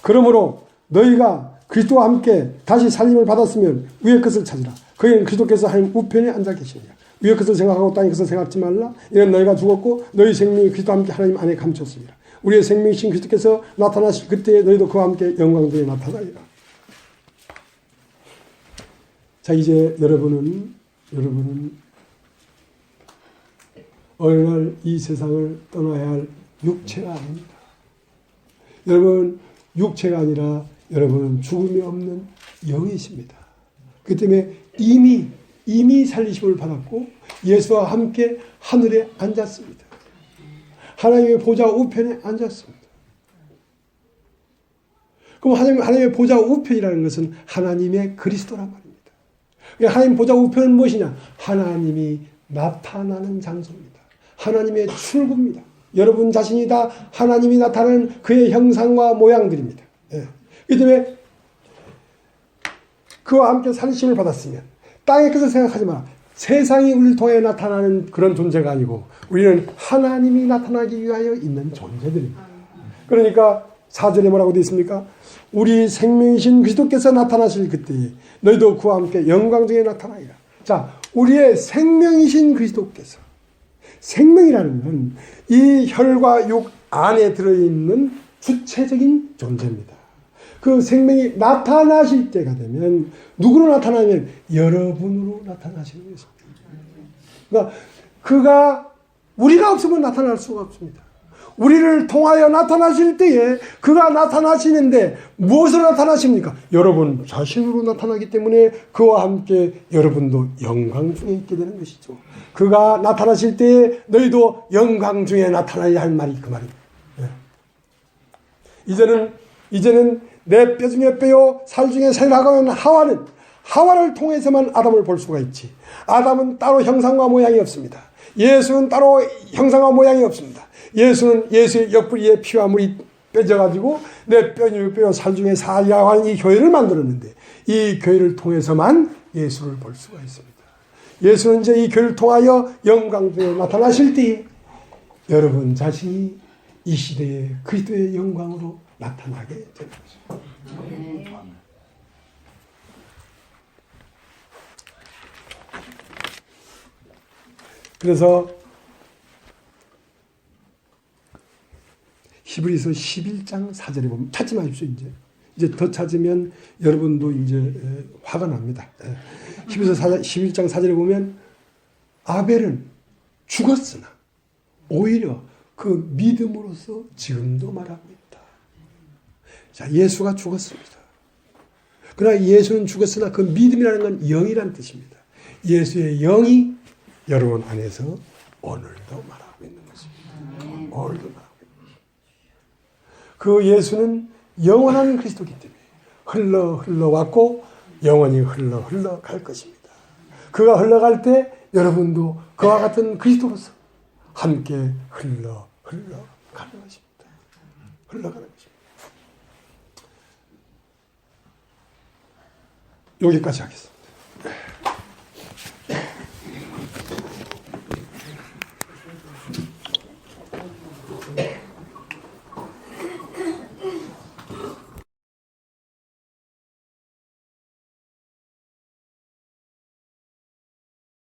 그러므로 너희가 그리스도와 함께 다시 살림을 받았으면 위의 것을 찾으라. 그에는 그리스도께서 하나님 우편에 앉아 계시니라. 위의 것을 생각하고 땅의 것을 생각하지 말라. 이는 너희가 죽었고 너희 생명이 그리스도와 함께 하나님 안에 감췄습니다. 우리의 생명이신 그리스도께서 나타나실 그때에 너희도 그와 함께 영광중에 나타나리라. 자, 이제 여러분은 어느 날 이 세상을 떠나야 할 육체가 아닙니다. 여러분 육체가 아니라 여러분은 죽음이 없는 영이십니다. 그렇기 때문에 이미 살리심을 받았고 예수와 함께 하늘에 앉았습니다. 하나님의 보좌 우편에 앉았습니다. 그럼 하나님의 보좌 우편이라는 것은 하나님의 그리스도란 말입니다. 하나님 보좌 우편은 무엇이냐? 하나님이 나타나는 장소입니다. 하나님의 출구입니다. 여러분 자신이 다 하나님이 나타나는 그의 형상과 모양들입니다. 예. 그 때문에 그와 함께 살리심을 받았으면 땅의 것을 생각하지 마라. 세상이 우리를 통해 나타나는 그런 존재가 아니고 우리는 하나님이 나타나기 위하여 있는 존재들입니다. 그러니까 4절에 뭐라고 되어 있습니까? 우리 생명이신 그리스도께서 나타나실 그때에 너희도 그와 함께 영광 중에 나타나리라. 자, 우리의 생명이신 그리스도께서 생명이라는 건 이 혈과 육 안에 들어있는 주체적인 존재입니다. 그 생명이 나타나실 때가 되면 누구로 나타나면 여러분으로 나타나시는 것입니다. 그러니까 그가 우리가 없으면 나타날 수가 없습니다. 우리를 통하여 나타나실 때에 그가 나타나시는데 무엇으로 나타나십니까? 여러분 자신으로 나타나기 때문에 그와 함께 여러분도 영광 중에 있게 되는 것이죠. 그가 나타나실 때에 너희도 영광 중에 나타나야 할 말이 그 말입니다. 네. 이제는 내 뼈 중에 뼈요 살 중에 살이라고 하는 하와를 통해서만 아담을 볼 수가 있지. 아담은 따로 형상과 모양이 없습니다. 예수는 따로 형상과 모양이 없습니다. 예수는 예수의 옆구리에 피와 물이 빼져가지고 내 뼈 중에 뼈요 살 중에 살이라고 하는 이 교회를 만들었는데 이 교회를 통해서만 예수를 볼 수가 있습니다. 예수는 이제 이 교회를 통하여 영광 중에 나타나실 때 여러분 자신이 이 시대의 그리스도의 영광으로 나타나게 되는 것입니다. 그래서 히브리서 11장 4절에 보면 찾지 마십시오. 이제 더 찾으면 여러분도 이제 화가 납니다. 히브리서 11장 4절에 보면 아벨은 죽었으나 오히려 그 믿음으로써 지금도 말하고 있다. 자, 예수가 죽었습니다. 그러나 예수는 죽었으나 그 믿음이라는 건 영이라는 뜻입니다. 예수의 영이 여러분 안에서 오늘도 말하고 있는 것입니다. 오늘도 말하고 있는 것입니다. 그 예수는 영원한 그리스도이기 때문에 흘러왔고 영원히 흘러갈 것입니다. 그가 흘러갈 때 여러분도 그와 같은 그리스도로서 함께 흘러가는 것입니다. 흘러가는 것입니다. 여기까지 하겠습니다.